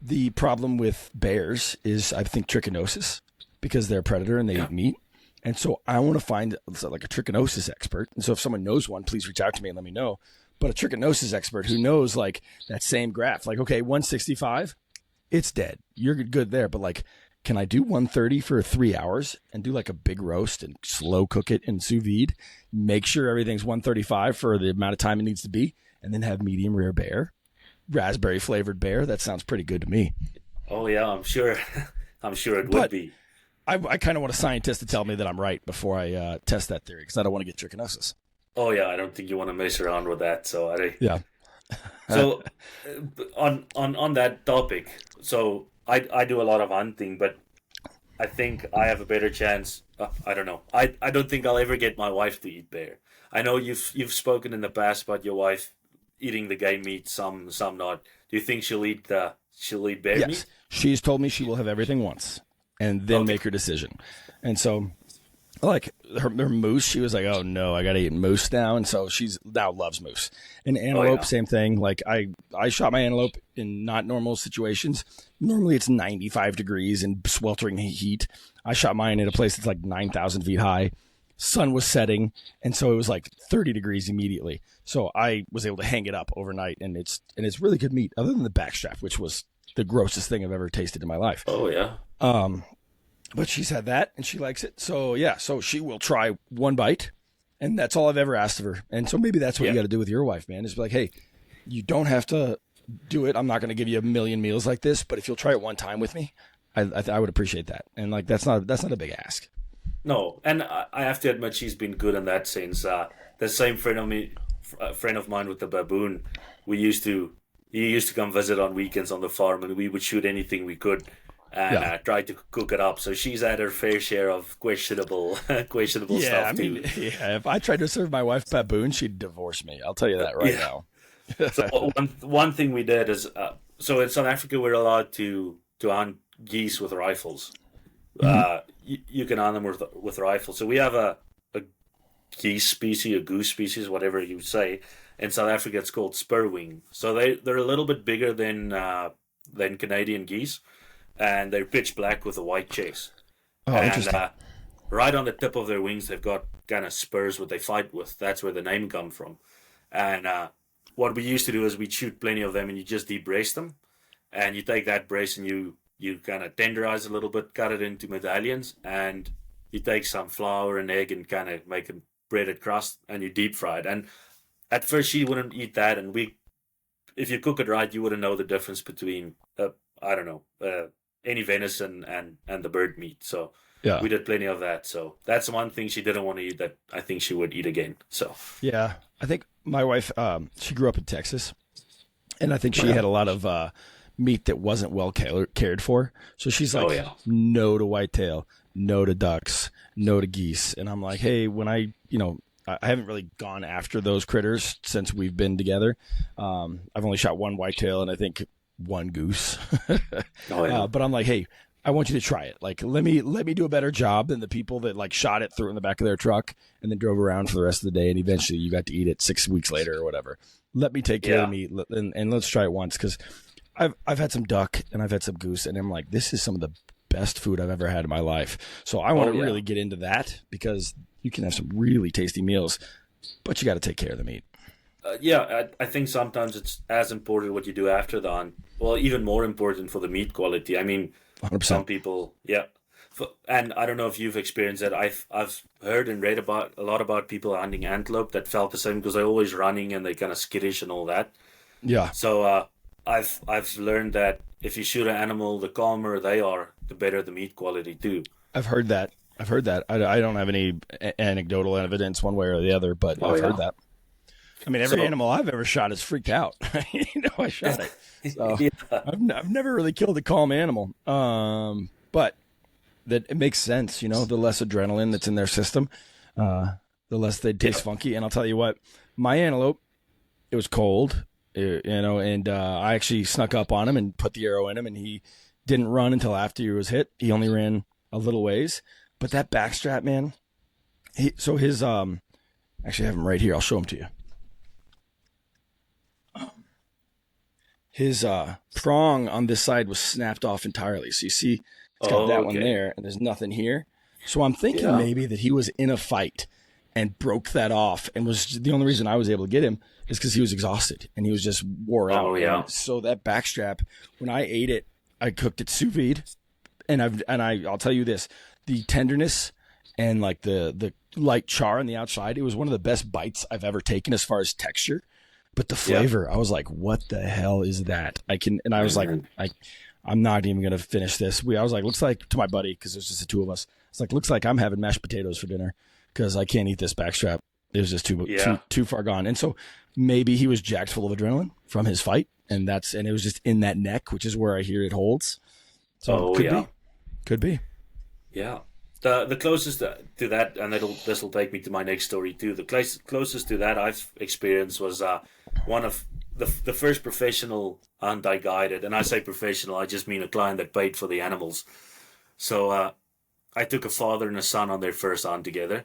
the problem with bears is I think trichinosis because they're a predator and they eat meat. And so I want to find like a trichinosis expert. And so if someone knows one, please reach out to me and let me know. But a trichinosis expert who knows like that same graph, like, okay, 165, it's dead. You're good there. But like, can I do 130 for 3 hours and do like a big roast and slow cook it in sous vide? Make sure everything's 135 for the amount of time it needs to be, and then have medium rare bear, raspberry flavored bear. That sounds pretty good to me. Oh yeah, I'm sure. I'm sure it would But- be. I kind of want a scientist to tell me that I'm right before I test that theory because I don't want to get trichinosis. Oh yeah, I don't think you want to mess around with that. So Yeah. So on that topic, so I do a lot of hunting, but I think I have a better chance. I don't know. I don't think I'll ever get my wife to eat bear. I know you've spoken in the past about your wife eating the game meat, some not. Do you think she'll eat bear Yes. meat? She's told me she will have everything once and then Okay. make her decision. And so, like her moose, she was like, "Oh no, I got to eat moose now." And so she's now loves moose. And antelope, yeah. same thing. Like I shot my antelope in not normal situations. Normally it's 95 degrees and sweltering heat. I shot mine at a place that's like 9,000 feet high. Sun was setting, and so it was like 30 degrees immediately. So I was able to hang it up overnight, and it's really good meat, other than the backstrap, which was the grossest thing I've ever tasted in my life. Oh yeah. But she's had that, and she likes it. So yeah, so she will try one bite, and that's all I've ever asked of her. And so maybe that's what you Yeah. got to do with your wife, man. Is be like, hey, you don't have to do it. I'm not going to give you a million meals like this, but if you'll try it one time with me, I would appreciate that. And like that's not a big ask. No, and I have to admit she's been good in that sense. The same friend of mine with the baboon, he used to come visit on weekends on the farm, and we would shoot anything we could. and Yeah. tried to cook it up. So she's had her fair share of questionable questionable Yeah, I stuff mean, too. yeah, if I tried to serve my wife baboon, she'd divorce me. I'll tell you that right Yeah. now. So one thing we did is so in South Africa we're allowed to hunt geese with rifles. Mhm. You can hunt them with rifles. So we have a geese species, a goose species, whatever you say. In South Africa, it's called spurwing. So they're a little bit bigger than Canadian geese, and they're pitch black with a white chase. Oh, And interesting. right on the tip of their wings, they've got kind of spurs what they fight with. That's where the name come from. And what we used to do is we'd shoot plenty of them, and you just debrace them, and you take that brace and you kind of tenderize a little bit, cut it into medallions, and you take some flour and egg and kind of make a breaded crust, and you deep fry it. And at first, she wouldn't eat that, and if you cook it right, you wouldn't know the difference between I don't know any venison and the bird meat. So Yeah. we did plenty of that. So that's one thing she didn't want to eat that I think she would eat again. So Yeah. I think my wife, she grew up in Texas, and I think she yeah. had a lot of meat that wasn't well cared for. So she's Oh like, yeah. no to whitetail, no to ducks, no to geese. And I'm like, hey, when I haven't really gone after those critters since we've been together. I've only shot one whitetail and I think one goose. Oh yeah. But I'm like, hey, I want you to try it. Like, let me do a better job than the people that like shot it through in the back of their truck and then drove around for the rest of the day, and eventually you got to eat it 6 weeks later or whatever. Let me take care of the meat, and let's try it once, because I've had some duck and I've had some goose, and I'm like, this is some of the best food I've ever had in my life. So I want to really get into that, because you can have some really tasty meals, but you got to take care of the meat. Yeah, I think sometimes it's as important what you do after the hunt. Well, even more important for the meat quality. I mean, 100%. some people, yeah. And I don't know if you've experienced that. I've heard and read about a lot about people hunting antelope that felt the same because they're always running and they kind of skittish and all that. Yeah. So I've learned that if you shoot an animal, the calmer they are, the better the meat quality too. I've heard that. I don't have any anecdotal evidence one way or the other, but Oh I've yeah. heard that. I mean, every So animal I've ever shot is freaked out. I shot it. So yeah, I've never really killed a calm animal. But that it makes sense, the less adrenaline that's in their system, the less they taste funky. And I'll tell you what, my antelope, it was cold, and I actually snuck up on him and put the arrow in him, and he didn't run until after he was hit. He only ran a little ways, but that backstrap, man, his, actually I have him right here. I'll show him to you. His prong on this side was snapped off entirely. So you see, it's got that one okay. there, and there's nothing here. So I'm thinking maybe that he was in a fight and broke that off, and was the only reason I was able to get him is because he was exhausted and he was just wore out. Oh yeah. And so that backstrap, when I ate it, I cooked it sous vide, and I'll tell you this: the tenderness and like the light char on the outside, it was one of the best bites I've ever taken as far as texture. But the flavor, I was like, what the hell is that? I was like, I'm not even going to finish this. I was like, looks like, to my buddy, because there's just the two of us, it's like, looks like I'm having mashed potatoes for dinner because I can't eat this backstrap. It was just too far gone. And so maybe he was jacked full of adrenaline from his fight, and it was just in that neck, which is where I hear it holds. So could be. Yeah. The closest to that, and this will take me to my next story too. The closest to that I've experienced was one of the first professional hunt I guided, and I say professional, I just mean a client that paid for the animals. So I took a father and a son on their first hunt together,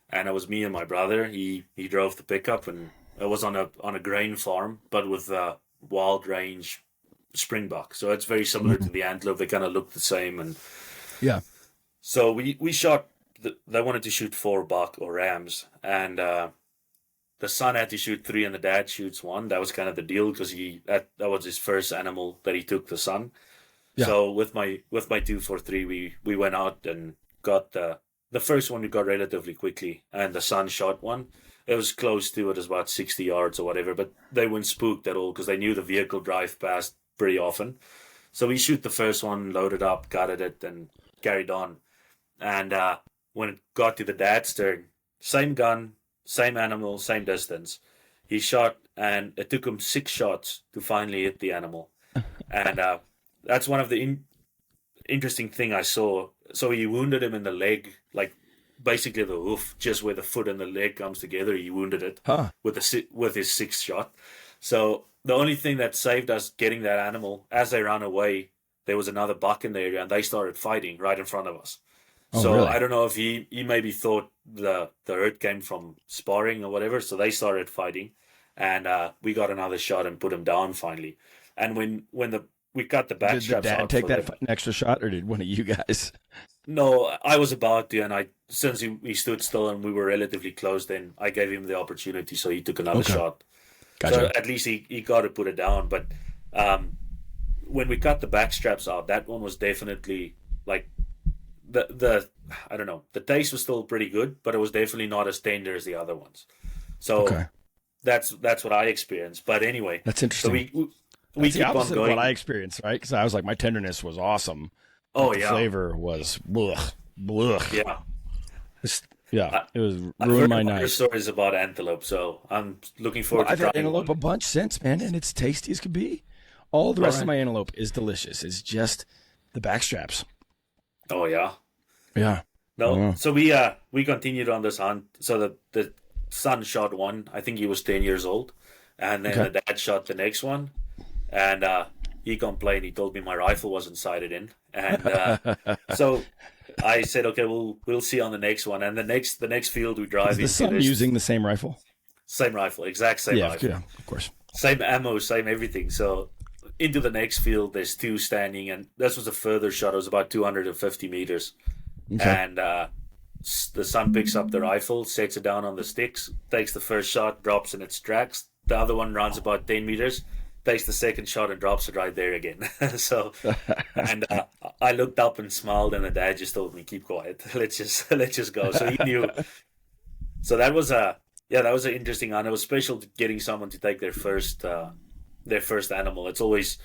and it was me and my brother. He drove the pickup, and it was on a grain farm, but with wild range springbuck. So it's very similar to the antelope. They kind of look the same, and Yeah. so we shot. They wanted to shoot 4 buck or rams, and the son had to shoot 3, and the dad shoots 1. That was kind of the deal because that was his first animal that he took, the son. Yeah. So with my 243, we went out and got the first one. We got relatively quickly, and the son shot 1. It was close to it, was about 60 yards or whatever, but they weren't spooked at all because they knew the vehicle drive past pretty often. So we shoot the first one, loaded up, gutted it, and carried on. And when it got to the dad's turn, same gun, same animal, same distance. He shot, and it took him 6 shots to finally hit the animal. And that's one of the interesting thing I saw. So he wounded him in the leg, like basically the hoof, just where the foot and the leg comes together. He wounded it Huh. with his sixth shot. So the only thing that saved us getting that animal, as they ran away, there was another buck in the area, and they started fighting right in front of us. Oh, So really? I don't know if he maybe thought the hurt came from sparring or whatever. So they started fighting, and we got another shot and put him down finally. And when we got the back Did the straps dad out take for that them- an extra shot, or did one of you guys? No, I was about to, and since he stood still and we were relatively close, then I gave him the opportunity, so he took another Okay. shot. Gotcha. So at least he got to put it down. But when we cut the back straps out, that one was definitely like the I don't know. The taste was still pretty good, but it was definitely not as tender as the other ones. So Okay. that's what I experienced. But anyway, That's so interesting. we That's the keep on opposite of going. what I experienced, right? Because I was like, my tenderness was awesome. Oh but the yeah, flavor was blech, blech. yeah. Yeah, it was I've ruined heard my a lot of night. stories about antelope, so I'm looking Well, forward to I've had trying antelope one. a bunch since, man, and it's tasty as could be. All the rest of my antelope is delicious. It's just the back straps. Oh yeah. Yeah. No, Yeah. so we continued on this hunt. So the son shot one. I think he was 10 years old, and then Okay. the dad shot the next one, and he complained. He told me my rifle wasn't sighted in, and so I said, okay, we'll see on the next one. And the next field we drive Is the into, son there's using the same rifle? same rifle, exact same Yeah, rifle, yeah, of course. same ammo, same everything. So into the next field, there's two standing, and this was a further shot. It was about 250 meters. Okay. And the son picks up the rifle, sets it down on the sticks, takes the first shot, drops in its tracks. The other one runs about 10 meters, takes the second shot and drops it right there again. So, and I looked up and smiled, and the dad just told me, "Keep quiet. Let's just go." So he knew. So that was that was an interesting hunt. It was special getting someone to take their first animal. It's always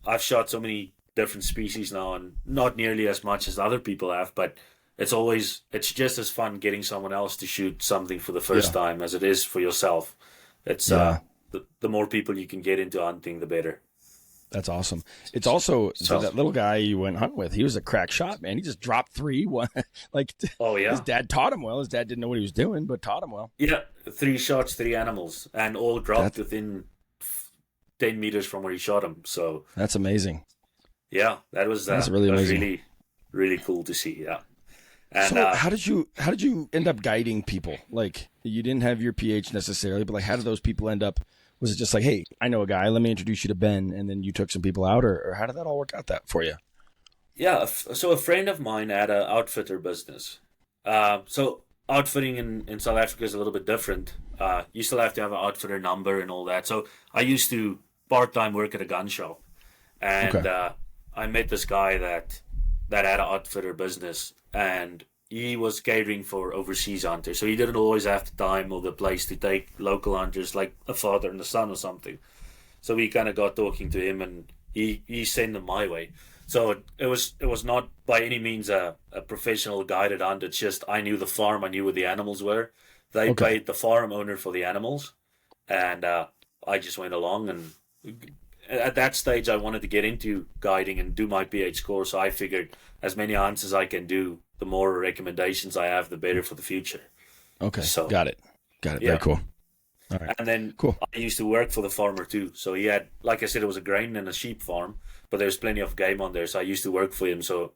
I've shot so many different species now, and not nearly as much as other people have, but it's just as fun getting someone else to shoot something for the first time as it is for yourself. It's the more people you can get into hunting, the better. That's awesome. It's also so that little guy you went hunting with. He was a crack shot, man. He just dropped three. Like, oh yeah, his dad taught him well. His dad didn't know what he was doing, but taught him well. Yeah, 3 shots, 3 animals, and all dropped within 10 meters from where he shot them. So that's amazing. Yeah, that's really amazing. Really, really cool to see. Yeah. And so how did you end up guiding people? Like, you didn't have your PH necessarily, but like, how did those people end up? Was it just like, hey, I know a guy, let me introduce you to Ben, and then you took some people out, or how did that all work out that for you? Yeah, so a friend of mine had an outfitter business. So outfitting in South Africa is a little bit different. You still have to have an outfitter number and all that. So I used to part-time work at a gun shop, and I met this guy that had an outfitter business, and he was catering for overseas hunters. So he didn't always have the time or the place to take local hunters, like a father and a son or something. So we kind of got talking to him, and he sent them my way. So it was not by any means a professional guided hunt. It's just I knew the farm, I knew where the animals were. They paid the farm owner for the animals, and I just went along. And at that stage, I wanted to get into guiding and do my PH course. So I figured as many hunts as I can do, the more recommendations I have, the better for the future. Okay, so, got it. Yeah. Very cool. All right. And then I used to work for the farmer too. So he had, like I said, it was a grain and a sheep farm, but there was plenty of game on there. So I used to work for him. So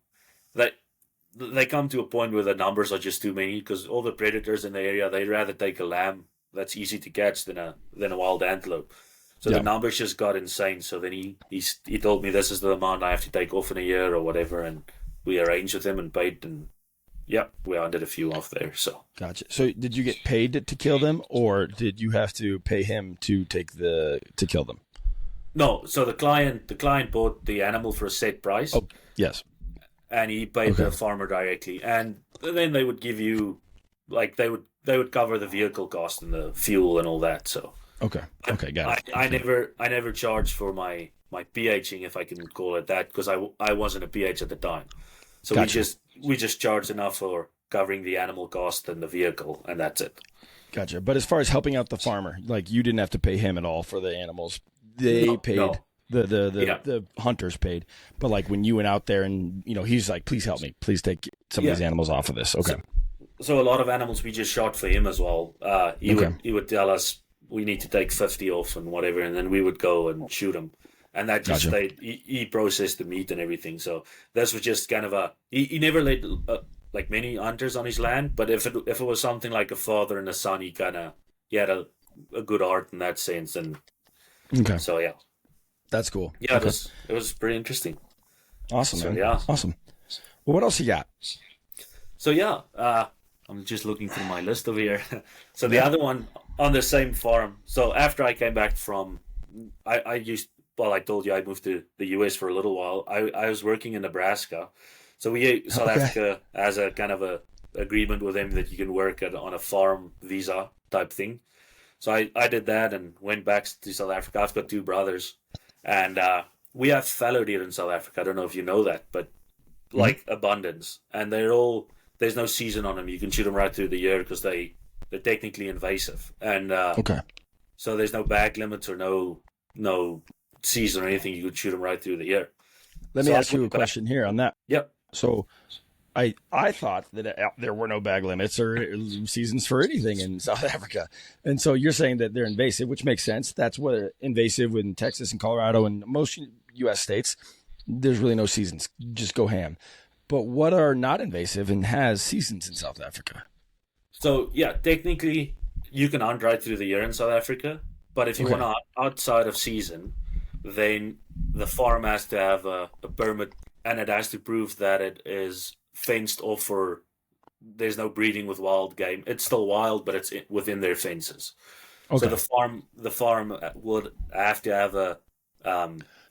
they come to a point where the numbers are just too many, because all the predators in the area, they'd rather take a lamb that's easy to catch than a wild antelope. So the numbers just got insane. So then he told me, this is the amount I have to take off in a year or whatever, and we arranged with him and paid, and we hunted a few off there. So gotcha. So did you get paid to kill them, or did you have to pay him to kill them? No. So the client bought the animal for a set price. Oh, yes. And he paid the farmer directly, and then they would give you, like, they would cover the vehicle cost and the fuel and all that. So okay, got it. I never charged for my PHing, if I can call it that, because I wasn't a PH at the time. So gotcha. we just charged enough for covering the animal cost and the vehicle, and that's it. Gotcha. But as far as helping out the farmer, like, you didn't have to pay him at all for the animals. They paid Yeah. the hunters paid, but like when you went out there and he's like, please help me, please take some of Yeah. these animals off of this. Okay. So a lot of animals we just shot for him as well. Okay. He would tell us we need to take 50 off and whatever, and then we would go and shoot them. And that just Gotcha. stayed. He processed the meat and everything. So this was just kind of he never let like many hunters on his land. But if it was something like a father and a son, he had a good heart in that sense. And Okay. so yeah, That's cool. yeah, Okay. it was pretty interesting. Awesome, So man. yeah, Awesome. Well, what else you got? so yeah. I'm just looking through my list over here. So the Yeah. other one on the same farm. So after I came back from, I told you I moved to the US for a little while. I was working in Nebraska. So South Okay. Africa has a kind of a agreement with them that you can work on a farm visa type thing. So I did that and went back to South Africa. I've got two brothers, and we have fallow deer in South Africa. I don't know if you know that, but Mhm. like abundance, and there's no season on them. You can shoot them right through the year because they're technically invasive, and Okay. so there's no bag limits or no season or anything. You could shoot them right through the year. Let me So I ask you a went back. question here on that. Yep. So, I thought that there were no bag limits or seasons for anything in South Africa, and so you're saying that they're invasive, which makes sense. That's what invasive in Texas and Colorado and most U.S. states. There's really no seasons. Just go ham. But what are not invasive and has seasons in South Africa? So yeah, technically you can hunt right through the year in South Africa, but if you want Okay. to outside of season, then the farm has to have a permit, and it has to prove that it is fenced off for there's no breeding with wild game. It's still wild, but it's within their fences. So Okay. the farm would have to have a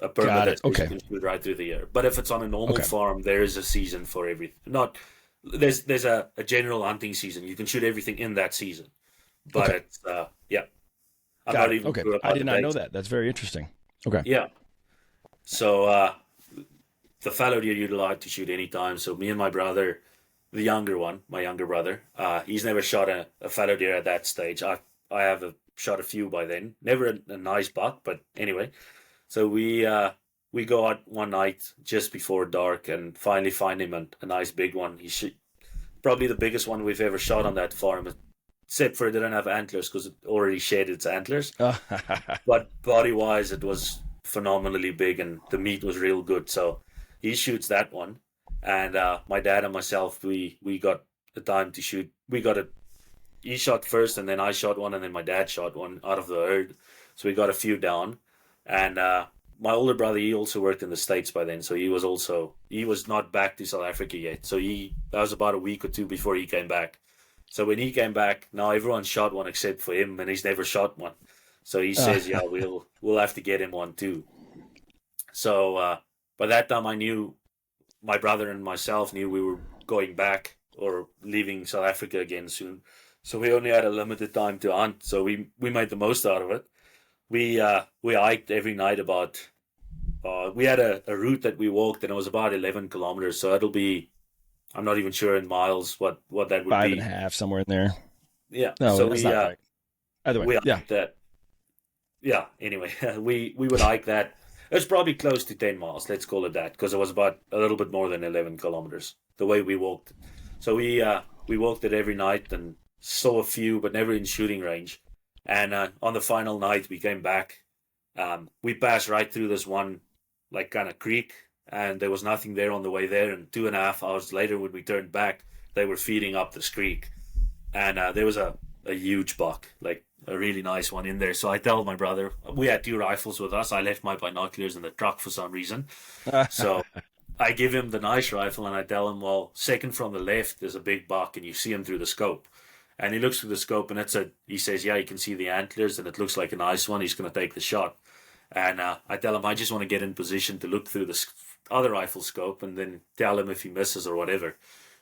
permit Got that it. says you Okay. can shoot right through the year. But if it's on a normal Okay. farm, there is a season for everything. Not there's a general hunting season. You can shoot everything in that season. But Okay. it's yeah, I'm Got not it. even Okay. sure I about did the not know dates. that. That's very interesting. Okay. Yeah. So the fallow deer you'd like to shoot anytime. So me and my brother, the younger one, my younger brother, he's never shot a fallow deer at that stage. I have shot a few by then. Never a nice buck, but anyway. So we go out one night just before dark and finally find him a nice big one. Probably the biggest one we've ever shot on that farm, except for it didn't have antlers because it already shed its antlers. But body wise, it was phenomenally big and the meat was real good. So he shoots that one, and my dad and myself, we got the time to shoot. We got it. He shot first, and then I shot one, and then my dad shot one out of the herd. So we got a few down, and my older brother, he also worked in the States by then, so he was not back to South Africa yet. So that was about a week or two before he came back. So when he came back, now everyone shot one except for him, and he's never shot one. So he Uh, says, "Yeah, we'll have to get him one too." So by that time, I knew my brother and myself knew we were going back or leaving South Africa again soon. So we only had a limited time to hunt. So we made the most out of it. We hiked every night about. We had a route that we walked, and it was about 11 kilometers. So it'll be. I'm not even sure in miles what that would five and a be. half, somewhere in there. Yeah. No, So that's not right. Either way, we yeah. hiked that. Yeah. Anyway, we would hike that. It's probably close to 10 miles. Let's call it that, because it was about a little bit more than 11 kilometers the way we walked. So we walked it every night and saw a few, but never in shooting range. And on the final night, we came back. We passed right through this one, like kind of creek, and there was nothing there on the way there. And 2.5 hours later, when we turned back, they were feeding up this creek, and there was a huge buck, like a really nice one in there. So I tell my brother, we had two rifles with us. I left my binoculars in the truck for some reason. So I give him the nice rifle and I tell him, well, second from the left, there's a big buck and you see him through the scope. And he looks through the scope and he says, yeah, you can see the antlers and it looks like a nice one. He's going to take the shot. And I tell him, I just want to get in position to look through the other rifle scope and then tell him if he misses or whatever.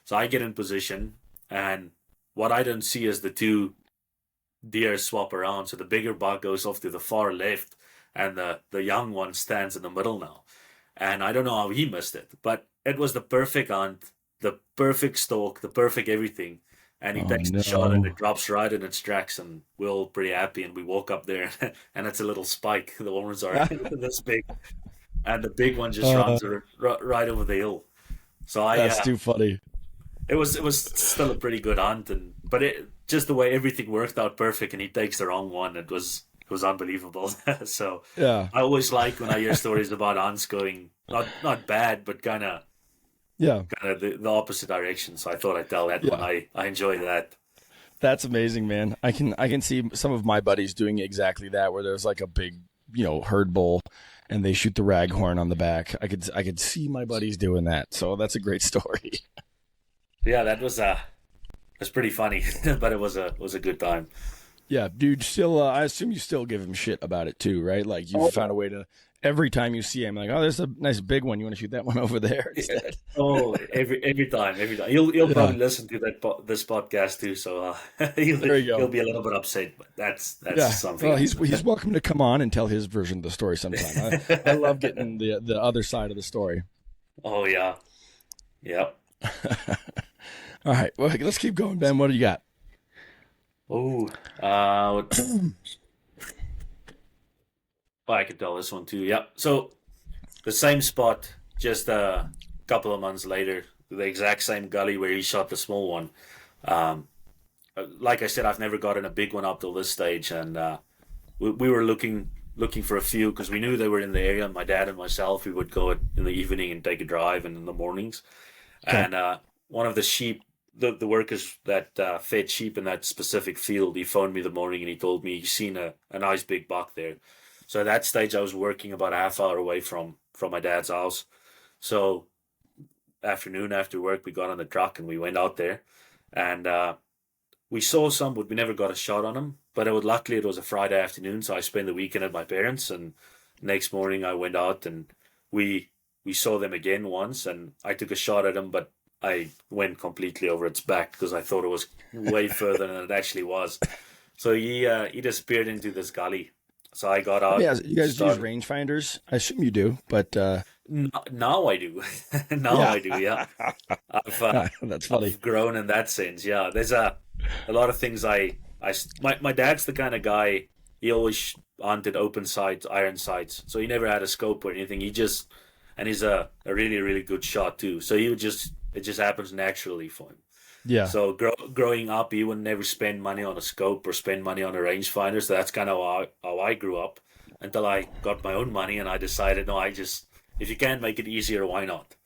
So I get in position, and what I don't see is the two deer swap around. So the bigger buck goes off to the far left, and the young one stands in the middle now. And I don't know how he missed it, but it was the perfect hunt, the perfect stalk, the perfect everything. and he Oh takes the shot and it no. drops right in its tracks, and we're all pretty happy. And we walk up there, and it's a little spike. The ones are this big, and the big one just Uh, runs right over the hill. So that's too funny. it was still a pretty good hunt, and but it just the way everything worked out perfect, and he takes the wrong one. It was unbelievable. So Yeah. I always like when I hear stories about hunts going not bad, but Yeah. kind of the opposite direction. So I thought I'd tell that one. Yeah. I enjoy that. That's amazing, man. I can see some of my buddies doing exactly that, where there's like a big, herd bull, and they shoot the raghorn on the back. I could see my buddies doing that. So that's a great story. Yeah, that was pretty funny, but it was a good time. Yeah, dude. Still, I assume you still give him shit about it too, right? Like you found a way to every time you see him, like, oh, there's a nice big one. You want to shoot that one over there instead? Oh, every time. He'll Yeah. probably listen to this podcast too, so he'll There you he'll go. be a little bit upset, but that's Yeah. something Well, else. he's welcome to come on and tell his version of the story sometime. I love getting the other side of the story. Oh yeah, yeah. All right. Well, let's keep going, Ben. What do you got? Oh, I could tell this one too. Yeah. So the same spot, just a couple of months later, the exact same gully where he shot the small one. Um, like I said, I've never gotten a big one up till this stage, and we were looking for a few because we knew they were in the area. My dad and myself, we would go in the evening and take a drive, and in the mornings. Okay. And one of the sheep, the workers that fed sheep in that specific field, he phoned me the morning and he told me he's seen a nice big buck there. So at that stage, I was working about a half hour away from my dad's house. So afternoon after work, we got on the truck and we went out there, and we saw some, but we never got a shot on them. But luckily it was a Friday afternoon, so I spent the weekend at my parents. And next morning I went out and we we saw them again once, and I took a shot at them, but I went completely over its back because I thought it was way further than it actually was. So he disappeared into this gully. So I got out, Yeah, you guys use started. rangefinders? I assume you do, but Now I do. Now yeah, I do. Yeah, I've that's funny. I've grown in that sense. Yeah, there's a lot of things my dad's the kind of guy. He always hunted open sights, iron sights. So he never had a scope or anything. And he's a really really good shot too. So it just happens naturally for him. Yeah, So growing up, he would never spend money on a scope or spend money on a rangefinder. So that's kind of how I grew up until I got my own money and I decided, no, if you can't make it easier, why not?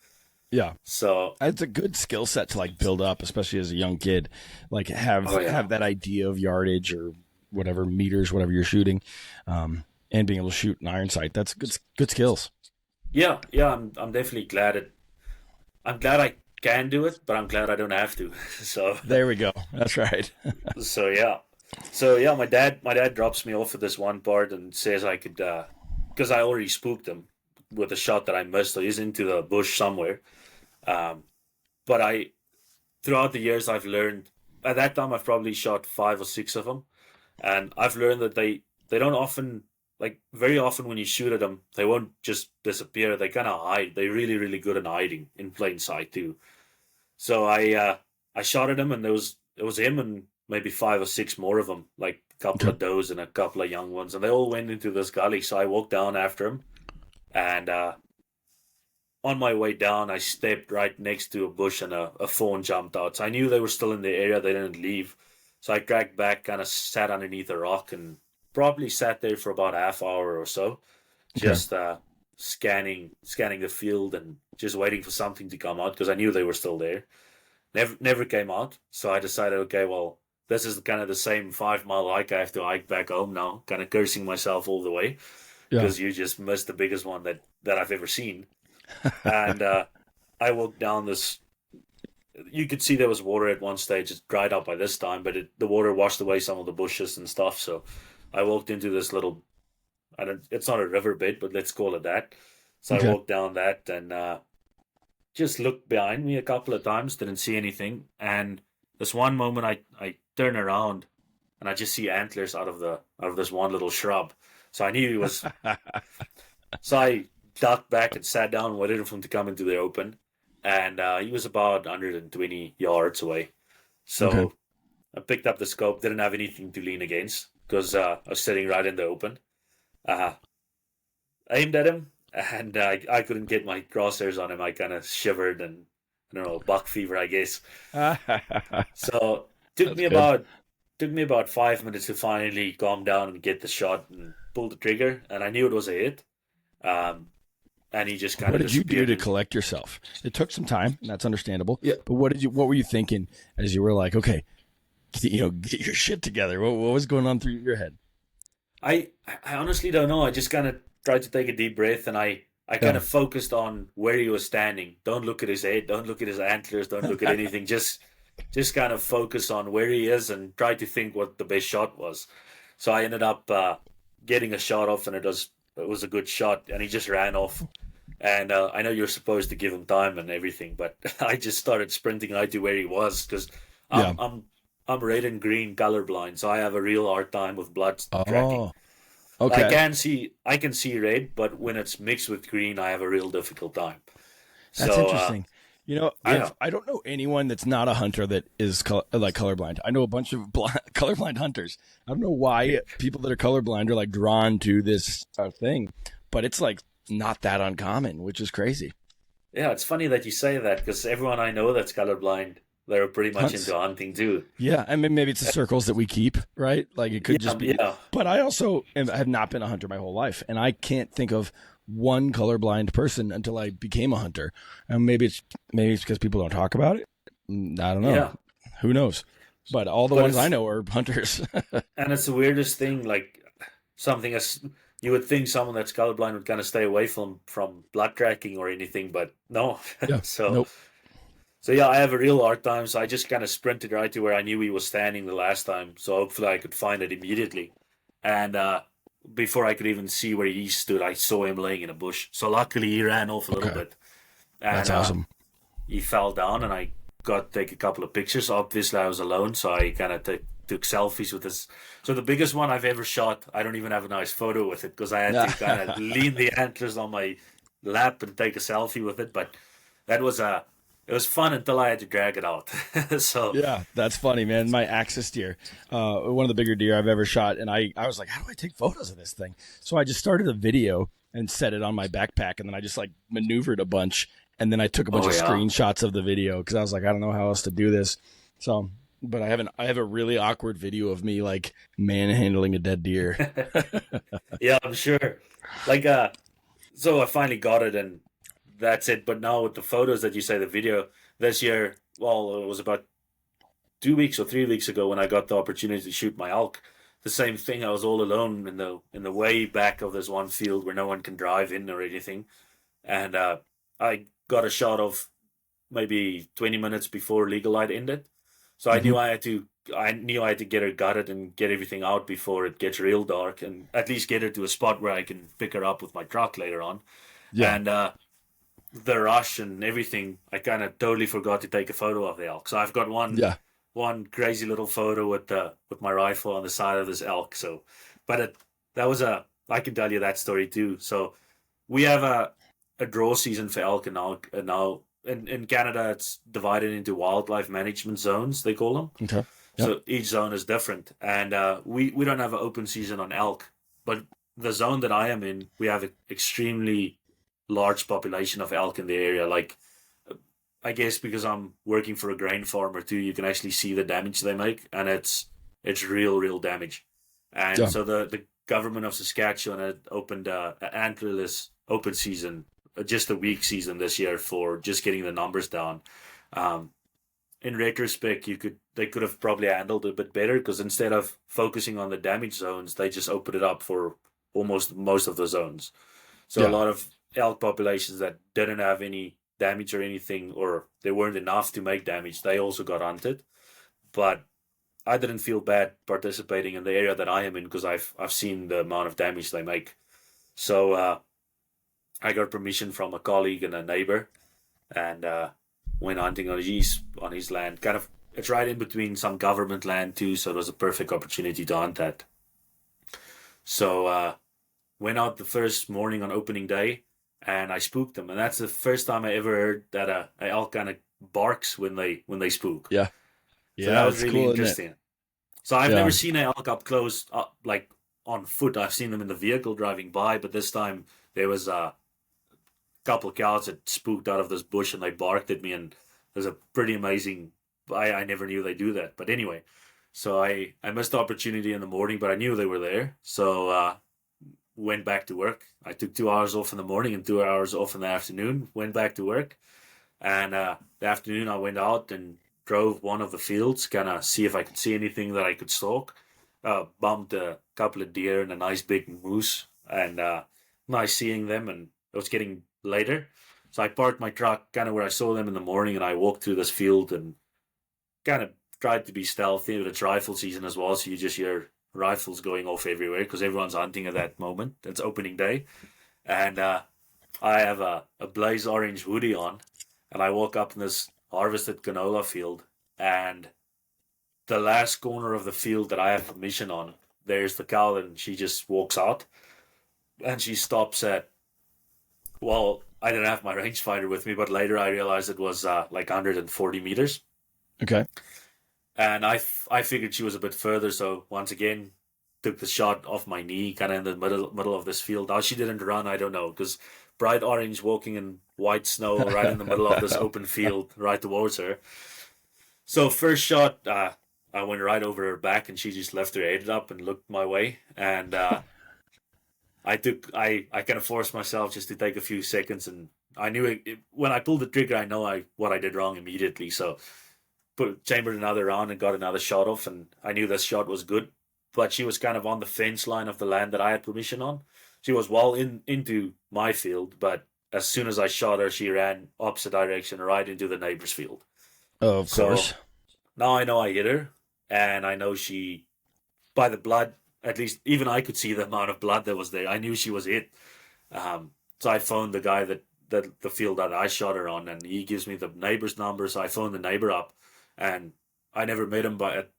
yeah. So, It's a good skill set to like build up, especially as a young kid. Like have oh yeah, have that idea of yardage or whatever meters, whatever you're shooting, and being able to shoot an iron sight. That's good skills. yeah. I'm definitely I'm glad I can do it, but I'm glad I don't have to. So, There we go. That's right. so yeah, so yeah. My dad drops me off at this one part and says I could, because I already spooked him with a shot that I missed. So he's into the bush somewhere. Um, but throughout the years, I've learned. At that time, I've probably shot five or six of them, and I've learned that they don't often, like, very often when you shoot at them, they won't just disappear. They kind of hide. They're really really good at hiding in plain sight too. So I shot at him, and it was him and maybe five or six more of them, like a couple Okay. of does and a couple of young ones, and they all went into this gully. So I walked down after him, and on my way down, I stepped right next to a bush, and a fawn jumped out. So I knew they were still in the area. They didn't leave. So I dragged back, kind of sat underneath a rock, and probably sat there for about half hour or so, Okay. just scanning the field and just waiting for something to come out because I knew they were still there. Never came out. So I decided, okay, well, this is kind of the same 5 mile hike I have to hike back home now, kind of cursing myself all the way Yeah. because you just missed the biggest one that I've ever seen. And I walked down this. You could see there was water at one stage. It's dried up by this time, but the water washed away some of the bushes and stuff. So I walked into this little. I don't. It's not a riverbed, but let's call it that. So I Okay. walked down that and just looked behind me a couple of times. Didn't see anything. And this one moment, I turn around and I just see antlers out of this one little shrub. So I knew he was. So I ducked back and sat down and waited for him to come into the open. And he was about 120 yards away. Okay. So I picked up the scope, didn't have anything to lean against because I was sitting right in the open. Uh, Aimed at him, and I couldn't get my crosshairs on him. I kind of shivered and I don't know, buck fever, I guess. That's So good. took me about 5 minutes to finally calm down and get the shot and pull the trigger, and I knew it was a hit. Um, and he just kind What of did you do disappeared. to And collect yourself? It took some time, and that's understandable. yeah, But what were you thinking as you were like, okay, get your shit together? What was going on through your head? I honestly don't know. I just kind of tried to take a deep breath, and I kind Yeah. of focused on where he was standing. Don't look at his head. Don't look at his antlers. Don't look at anything. Just kind of focus on where he is and try to think what the best shot was. So I ended up getting a shot off, and it was a good shot, and he just ran off. And I know you're supposed to give him time and everything, but I just started sprinting right to where he was because Yeah. I'm I'm I'm red and green colorblind, so I have a real hard time with blood tracking. Oh, okay. I can see red, but when it's mixed with green, I have a real difficult time. That's So interesting. yeah, I don't know anyone that's not a hunter that is like colorblind. I know a bunch of colorblind hunters. I don't know why people that are colorblind are like drawn to this thing, but it's like not that uncommon, which is crazy. yeah, it's funny that you say that because everyone I know that's colorblind, they're pretty much Hunts. into hunting too. Yeah, I mean maybe it's the circles that we keep, right? Like it could Yeah, just be. yeah, But I also have not been a hunter my whole life, and I can't think of one colorblind person until I became a hunter. And maybe it's because people don't talk about it. I don't know. yeah. Who knows? But all the But ones I it's know are hunters. and it's the weirdest thing. Like something as you would think someone that's colorblind would kind of stay away from blood tracking or anything, but no. Yeah. so Nope. so yeah, I have a real hard time. So I just kind of sprinted right to where I knew he was standing the last time. So hopefully I could find it immediately. And before I could even see where he stood, I saw him laying in a bush. So luckily he ran off a little Okay. bit, That's and awesome. he fell down, and I got to take a couple of pictures. Obviously, I was alone, so I kind of took selfies with this. So the biggest one I've ever shot, I don't even have a nice photo with it because I had to kind of lean the antlers on my lap and take a selfie with it. But that was it was fun until I had to drag it out. So Yeah, that's funny, man. My axis deer, one of the bigger deer I've ever shot, and I was like, how do I take photos of this thing? So I just started a video and set it on my backpack, and then I just like maneuvered a bunch, and then I took a bunch oh of yeah, screenshots of the video because I was like, I don't know how else to do this. So, but I have a really awkward video of me like manhandling a dead deer. yeah, I'm sure. Like so I finally got it, and that's it. But now with the photos that you say, the video this year, well, it was about 2 weeks or 3 weeks ago when I got the opportunity to shoot my elk. The same thing. I was all alone in the way back of this one field where no one can drive in or anything, and I got a shot of maybe 20 minutes before legal light ended. So Hmm. I knew I had to get her gutted and get everything out before it gets real dark, and at least get her to a spot where I can pick her up with my truck later on. Yeah, And the rush and everything, I kind of totally forgot to take a photo of the elk. So I've got yeah, one crazy little photo with my rifle on the side of this elk. So, but that was a I can tell you that story too. So we have a draw season for elk, and now in Canada it's divided into wildlife management zones, they call them. okay, yep, So each zone is different, and we don't have an open season on elk, but the zone that I am in, we have an extremely large population of elk in the area. Like I guess because I'm working for a grain farmer too, you can actually see the damage they make, and it's real damage. And yeah, so the government of Saskatchewan had opened an antlerless open season, just a week season this year for just getting the numbers down. Um, in retrospect, they could have probably handled it a bit better because instead of focusing on the damage zones, they just opened it up for almost most of the zones. So a yeah, lot of elk populations that didn't have any damage or anything, or they weren't enough to make damage, they also got hunted. But I didn't feel bad participating in the area that I am in because I've seen the amount of damage they make. So I got permission from a colleague and a neighbor, and went hunting on his land. Kind of, it's right in between some government land too, so it was a perfect opportunity to hunt that. So went out the first morning on opening day, and I spooked them, and that's the first time I ever heard that a elk kind of barks when they spook. yeah, So that yeah. was It's really cool, isn't it? interesting. So I've Yeah. never seen an elk up close, like on foot. I've seen them in the vehicle driving by, but this time there was a couple of cows that spooked out of this bush and they barked at me, and it was a pretty amazing. I never knew they do that, but anyway, so I missed the opportunity in the morning, but I knew they were there, so went back to work. I took 2 hours off in the morning and 2 hours off in the afternoon. Went back to work, and the afternoon I went out and drove one of the fields, kind of see if I could see anything that I could stalk. Bumped a couple of deer and a nice big moose, and nice seeing them. And it was getting later, so I parked my truck kind of where I saw them in the morning, and I walked through this field and kind of tried to be stealthy. But it's rifle season as well, so you just hear rifles going off everywhere because everyone's hunting at that moment. It's opening day, and I have a blaze orange hoodie on, and I walk up in this harvested canola field, and the last corner of the field that I have permission on, there's the cow, and she just walks out, and she stops at, well, I didn't have my rangefinder with me, but later I realized it was like 140 meters. Okay. And I figured she was a bit further, so once again, took the shot off my knee, kind of in the middle of this field. How she didn't run, I don't know, because bright orange walking in white snow right in the middle of this open field right towards her. So first shot, I went right over her back, and she just left her head up and looked my way. And I kind of forced myself just to take a few seconds, and I knew when I pulled the trigger, I know what I did wrong immediately. So chambered another round and got another shot off, and I knew this shot was good. But she was kind of on the fence line of the land that I had permission on. She was well into my field, but as soon as I shot her, she ran opposite direction right into the neighbor's field. Oh, of So course. now I know I hit her, and I know she, by the blood, at least even I could see the amount of blood that was there. I knew she was hit. So I phoned the guy that the field that I shot her on, and he gives me the neighbor's number. So I phoned the neighbor up, and I never met him at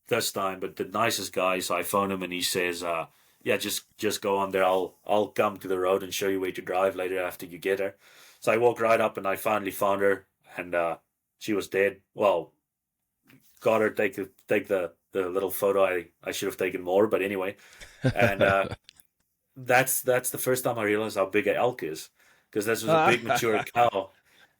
this time, but the nicest guy. So I phoned him, and he says, "Yeah, just go on there. I'll come to the road and show you where to drive later after you get her." So I walked right up, and I finally found her, and she was dead. Well, got her take the little photo. I should have taken more, but anyway, and that's the first time I realized how big an elk is, because this was a big mature cow.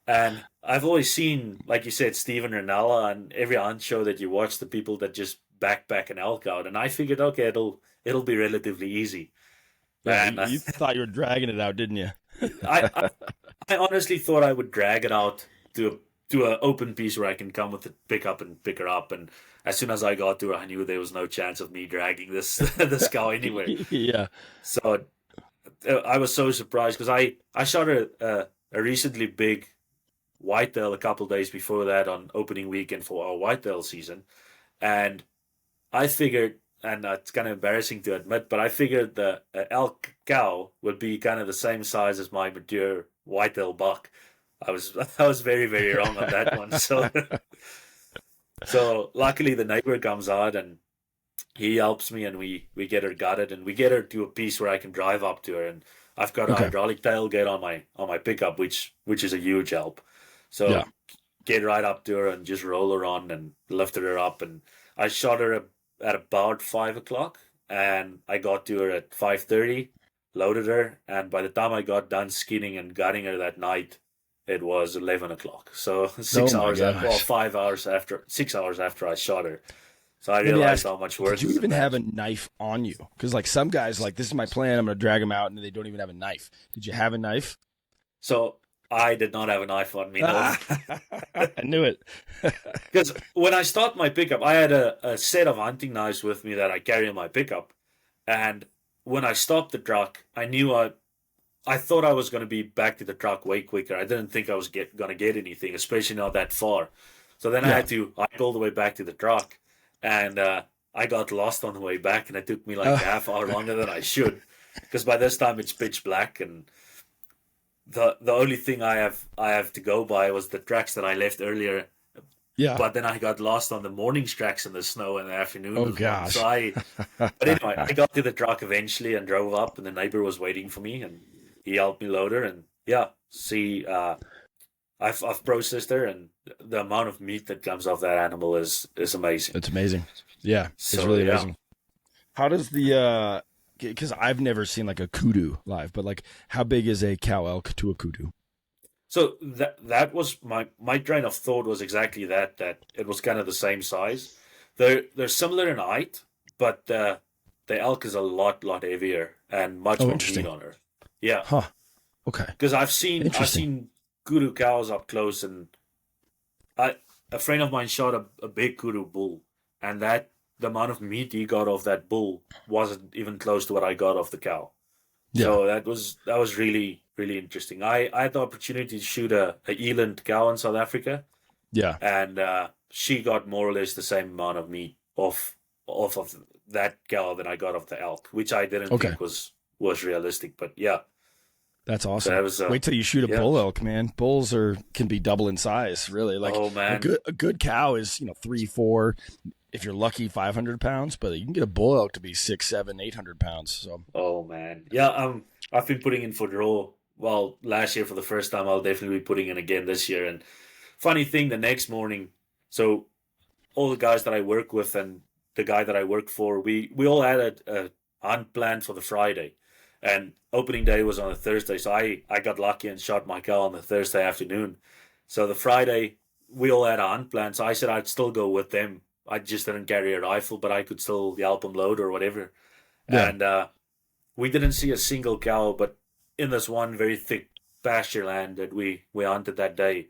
And I've always seen, like you said, Steven Ranella and every hunt show that you watch, the people that just backpack an elk out. And I figured, okay, it'll be relatively easy. Yeah, And you thought you were dragging it out, didn't you? I honestly thought I would drag it out to an open piece where I can come with the pickup and pick her up. And as soon as I got to her, I knew there was no chance of me dragging this cow anywhere. Yeah. So I was so surprised because I shot a recently big whitetail a couple days before that on opening weekend for our whitetail season, and I figured, and it's kind of embarrassing to admit, but I figured the elk cow would be kind of the same size as my mature whitetail buck. I was very, very wrong on that one. So luckily the neighbor comes out and he helps me, and we get her gutted, and we get her to a piece where I can drive up to her, and I've got a hydraulic tailgate on my pickup, which is a huge help. So Yeah. get right up to her and just roll her on and lifted her up, and I shot her at about 5 o'clock, and I got to her at 5:30, loaded her, and by the time I got done skinning and gutting her that night, it was 11 o'clock. So Oh my gosh. 5 hours after 6 hours after I shot her. So I Let me realized ask, how much work. did you was even in have a that. knife on you? Because like some guys, like this is my plan. I'm going to drag them out, and they don't even have a knife. Did you have a knife? So I did not have a knife on me, no. I knew it. Because when I start my pickup, I had a set of hunting knives with me that I carry in my pickup. And when I stopped the truck, I knew I thought I was going to be back to the truck way quicker. I didn't think I was going to get anything, especially not that far. So then I Yeah. had to hike all the way back to the truck. And I got lost on the way back, and it took me like a half hour longer than I should. Because by this time it's pitch black, and the only thing I have to go by was the tracks that I left earlier. Yeah. But then I got lost on the morning tracks in the snow in the afternoon. Oh, as well. gosh. But anyway, I got to the truck eventually and drove up, and the neighbor was waiting for me, and he helped me load her. And yeah, see, I've processed her, and the amount of meat that comes off that animal is amazing. It's amazing. Yeah, it's So really yeah. amazing. How does the because I've never seen like a kudu live, but like how big is a cow elk to a kudu? So that was my train of thought was exactly that it was kind of the same size. They're similar in height, but the elk is a lot heavier and much Oh, more meat interesting. on her. Yeah, Huh. Okay. because I've Interesting. seen kudu cows up close, and I a friend of mine shot a big kudu bull, and that the amount of meat he got off that bull wasn't even close to what I got off the cow. Yeah. So that was really interesting. I had the opportunity to shoot a eland cow in South Africa, Yeah. and she got more or less the same amount of meat off of that cow than I got off the elk, which I didn't Okay. think was realistic. But yeah, That's so awesome. that was Wait till you shoot a yeah. bull elk, man. Bulls can be double in size, really. Like Oh man, a good cow is 3, 4, if you're lucky, 500 pounds, but you can get a bull elk to be 6, 7, 800 pounds. So oh man, yeah. I've been putting in for draw. Well, last year for the first time. I'll definitely be putting in again this year. And funny thing, the next morning, so all the guys that I work with and the guy that I work for, we all had a hunt planned for the Friday, and opening day was on a Thursday. So I got lucky and shot my cow on the Thursday afternoon. So the Friday we all had a hunt plan. So I said I'd still go with them. I just didn't carry a rifle, but I could still help them load or whatever. yeah. And we didn't see a single cow, but in this one very thick pasture land that we hunted that day,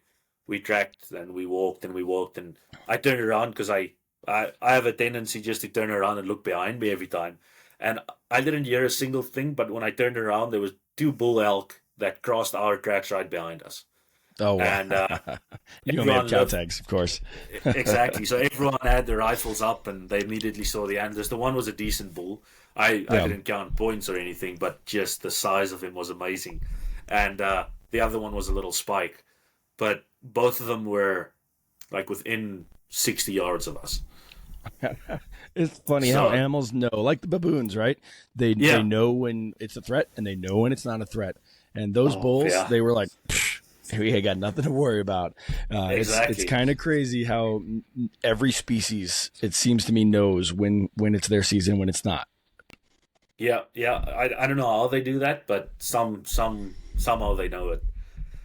we tracked and we walked and we walked, and I turned around because I have a tendency just to turn around and look behind me every time, and I didn't hear a single thing. But when I turned around, there was two bull elk that crossed our tracks right behind us, Oh, wow. and You only have everyone cow loved tags, of course. exactly. So everyone had their rifles up, and they immediately saw the antlers. The one was a decent bull. I Yeah. didn't count points or anything, but just the size of him was amazing. And the other one was a little spike, but both of them were like within 60 yards of us. It's funny So how animals know, like the baboons, right? They yeah, know when it's a threat and they know when it's not a threat. And those oh bulls, yeah, they were like, "Psh, we ain't got nothing to worry about. It's exactly. kind of crazy how every species, it seems to me, knows when it's their season, when it's not. Yeah, yeah. I don't know how they do that, but somehow they know it.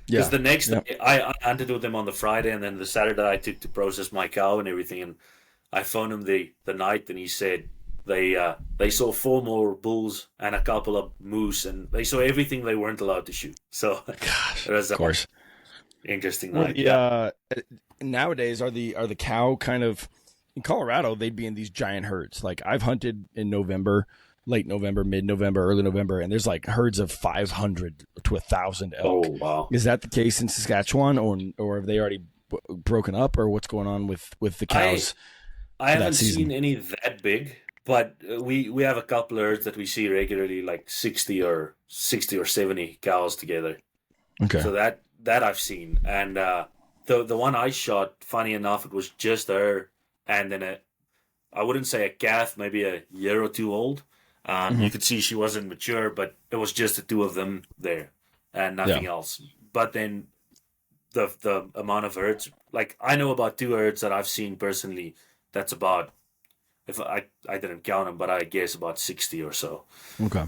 Because Yeah. the next Yeah. day, I hunted with them on the Friday, and then the Saturday I took to process my cow and everything. And I phoned him the night, and he said they saw four more bulls and a couple of moose, and they saw everything they weren't allowed to shoot. So Gosh, it was of an course. interesting Well, night. Yeah. nowadays are the cow kind of in Colorado? They'd be in these giant herds. Like I've hunted in November, late November, mid November, early November, and there's like herds of 500 to 1,000 Oh elk. wow. Is that the case in Saskatchewan, or have they already broken up, or what's going on with the I cows I for that haven't season? seen any that big, but we have a couple of herds that we see regularly, like 60 or 70 cows together. Okay. So that I've seen, and the one I shot, funny enough, it was just her, and then I wouldn't say a calf, maybe a year or two old. Hmm. You could see she wasn't mature, but it was just the two of them there, and Yeah. nothing else. But then the amount of herds, like I know about two herds that I've seen personally. That's about, if I didn't count them, but I guess about 60 or so. Okay.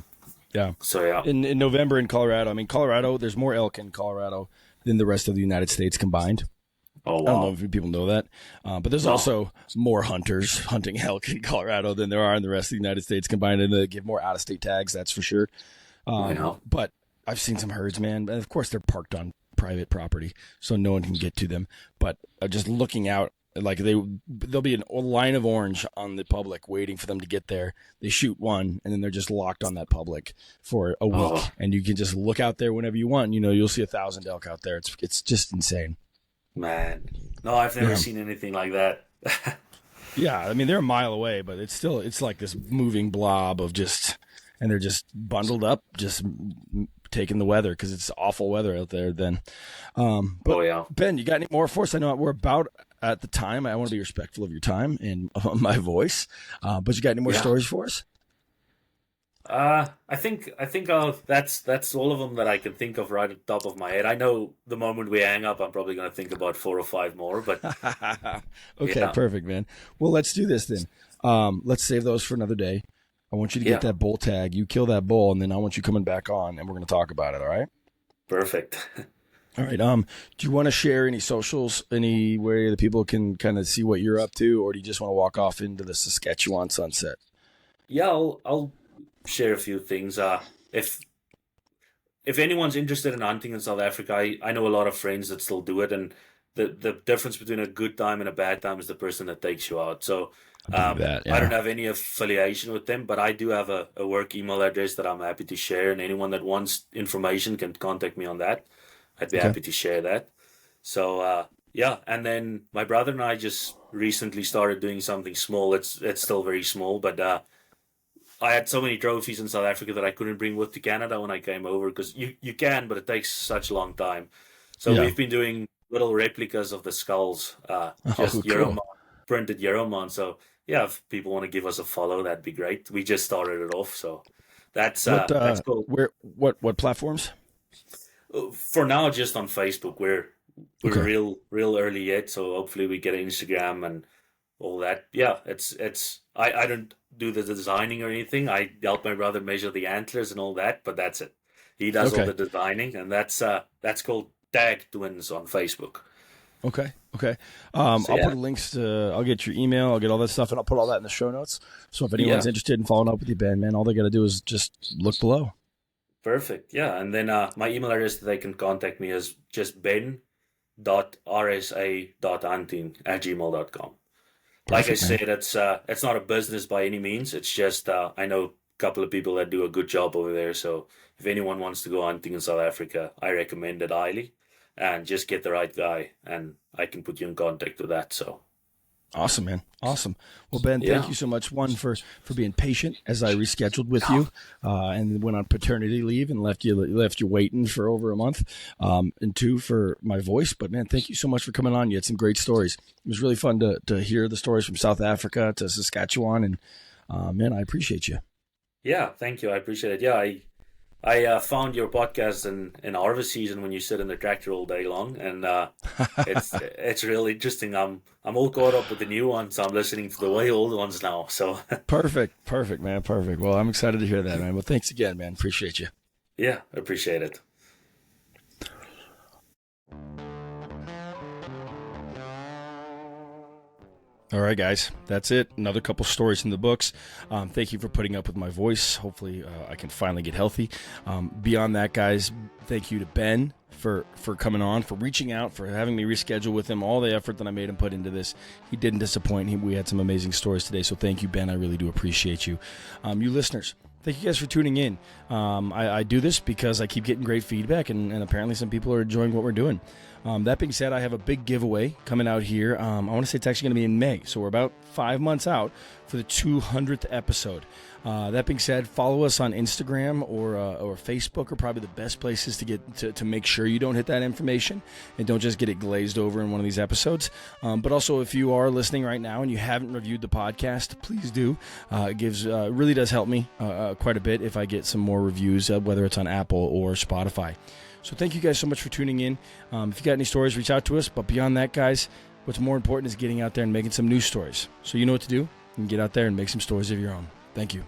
Yeah. So yeah, In November in Colorado, I mean, Colorado, there's more elk in Colorado than the rest of the United States combined. oh I don't know wow, if people know that, but there's no, also more hunters hunting elk in Colorado than there are in the rest of the United States combined, and they give more out-of-state tags, that's for sure. yeah, But I've seen some herds, man, and of course they're parked on private property, so no one can get to them. But just looking out, like there'll be a line of orange on the public waiting for them to get there. They shoot one, and then they're just locked on that public for a week, oh and you can just look out there whenever you want. You'll see 1,000 elk out there. It's just insane. man, no, I've never Yeah. seen anything like that. Yeah, I mean they're a mile away, but it's like this moving blob of just, and they're just bundled up, just taking the weather because it's awful weather out there. Then, Oh but yeah, Ben, you got any more for us? I know we're about at the time. I want to be respectful of your time and my voice, but you got any more yeah. stories for us? That's all of them that I can think of right at the top of my head. I know the moment we hang up, I'm probably going to think about 4 or 5 more, but Okay, yeah, perfect, man. Well, let's do this then. Let's save those for another day. I want you to get yeah, that bull tag. You kill that bull, and then I want you coming back on, and we're going to talk about it. All right. perfect. All right. Do you want to share any socials, any way that people can kind of see what you're up to, or do you just want to walk off into the Saskatchewan sunset? Yeah, I'll share a few things. If if anyone's interested in hunting in South Africa, I know a lot of friends that still do it, and the difference between a good time and a bad time is the person that takes you out. So I believe that. I don't Yeah. have any affiliation with them, but I do have a work email address that I'm happy to share, and anyone that wants information can contact me on that. I'd be Okay. happy to share that. So yeah, and then my brother and I just recently started doing something small. It's still very small, but I had so many trophies in South Africa that I couldn't bring with to Canada when I came over because you can, but it takes such a long time. So Yeah. we've been doing little replicas of the skulls, Oh, just cool. Euromon, printed Euromon. So yeah, if people want to give us a follow, that'd be great. We just started it off, so What? that's cool. Where? What platforms? For now, just on Facebook. We're Okay. real early yet, so hopefully we get Instagram and all that. Yeah, I don't do the designing or anything. I help my brother measure the antlers and all that, but that's it. He does all Okay. the designing, and that's called Tag Twins on Facebook. Okay. Okay. So I'll put yeah, links to. I'll get your email. I'll get all that stuff, and I'll put all that in the show notes. So if anyone's yeah, interested in following up with you, Ben, man, all they got to do is just look below. perfect. Yeah, and then my email address that they can contact me is just ben.rsa.hunting@gmail.com. Like I Perfect, man. said, it's not a business by any means. It's just I know a couple of people that do a good job over there. So if anyone wants to go hunting in South Africa, I recommend it highly. And just get the right guy, and I can put you in contact with that. So Awesome, man. Awesome. Well, Ben, thank yeah, you so much. One for being patient as I rescheduled with you, and went on paternity leave and left you waiting for over a month. And two for my voice. But man, thank you so much for coming on. You had some great stories. It was really fun to hear the stories from South Africa to Saskatchewan, and man, I appreciate you. yeah. Thank you. I appreciate it. Yeah, I found your podcast in harvest season when you sit in the tractor all day long, and it's really interesting. I'm all caught up with the new ones. So I'm listening to the way old ones now. So Perfect, perfect, man, perfect. Well, I'm excited to hear that, man. Well, thanks again, man. Appreciate you. yeah, appreciate it. All right, guys, that's it. Another couple stories in the books. Thank you for putting up with my voice. Hopefully, I can finally get healthy. Beyond that, guys, thank you to Ben for coming on, for reaching out, for having me reschedule with him. All the effort that I made him put into this, he didn't disappoint. We had some amazing stories today, so thank you, Ben. I really do appreciate you. You listeners, thank you guys for tuning in. I do this because I keep getting great feedback, and apparently some people are enjoying what we're doing. That being said, I have a big giveaway coming out here. I want to say it's actually going to be in May, so we're about 5 months out for the 200th episode. That being said, follow us on Instagram or Facebook are probably the best places to get to make sure you don't hit that information and don't just get it glazed over in one of these episodes. But also, if you are listening right now and you haven't reviewed the podcast, please do. It really does help me quite a bit if I get some more reviews, whether it's on Apple or Spotify. So thank you guys so much for tuning in. If you got any stories, reach out to us. But beyond that, guys, what's more important is getting out there and making some news stories. So you know what to do. You can get out there and make some stories of your own. Thank you.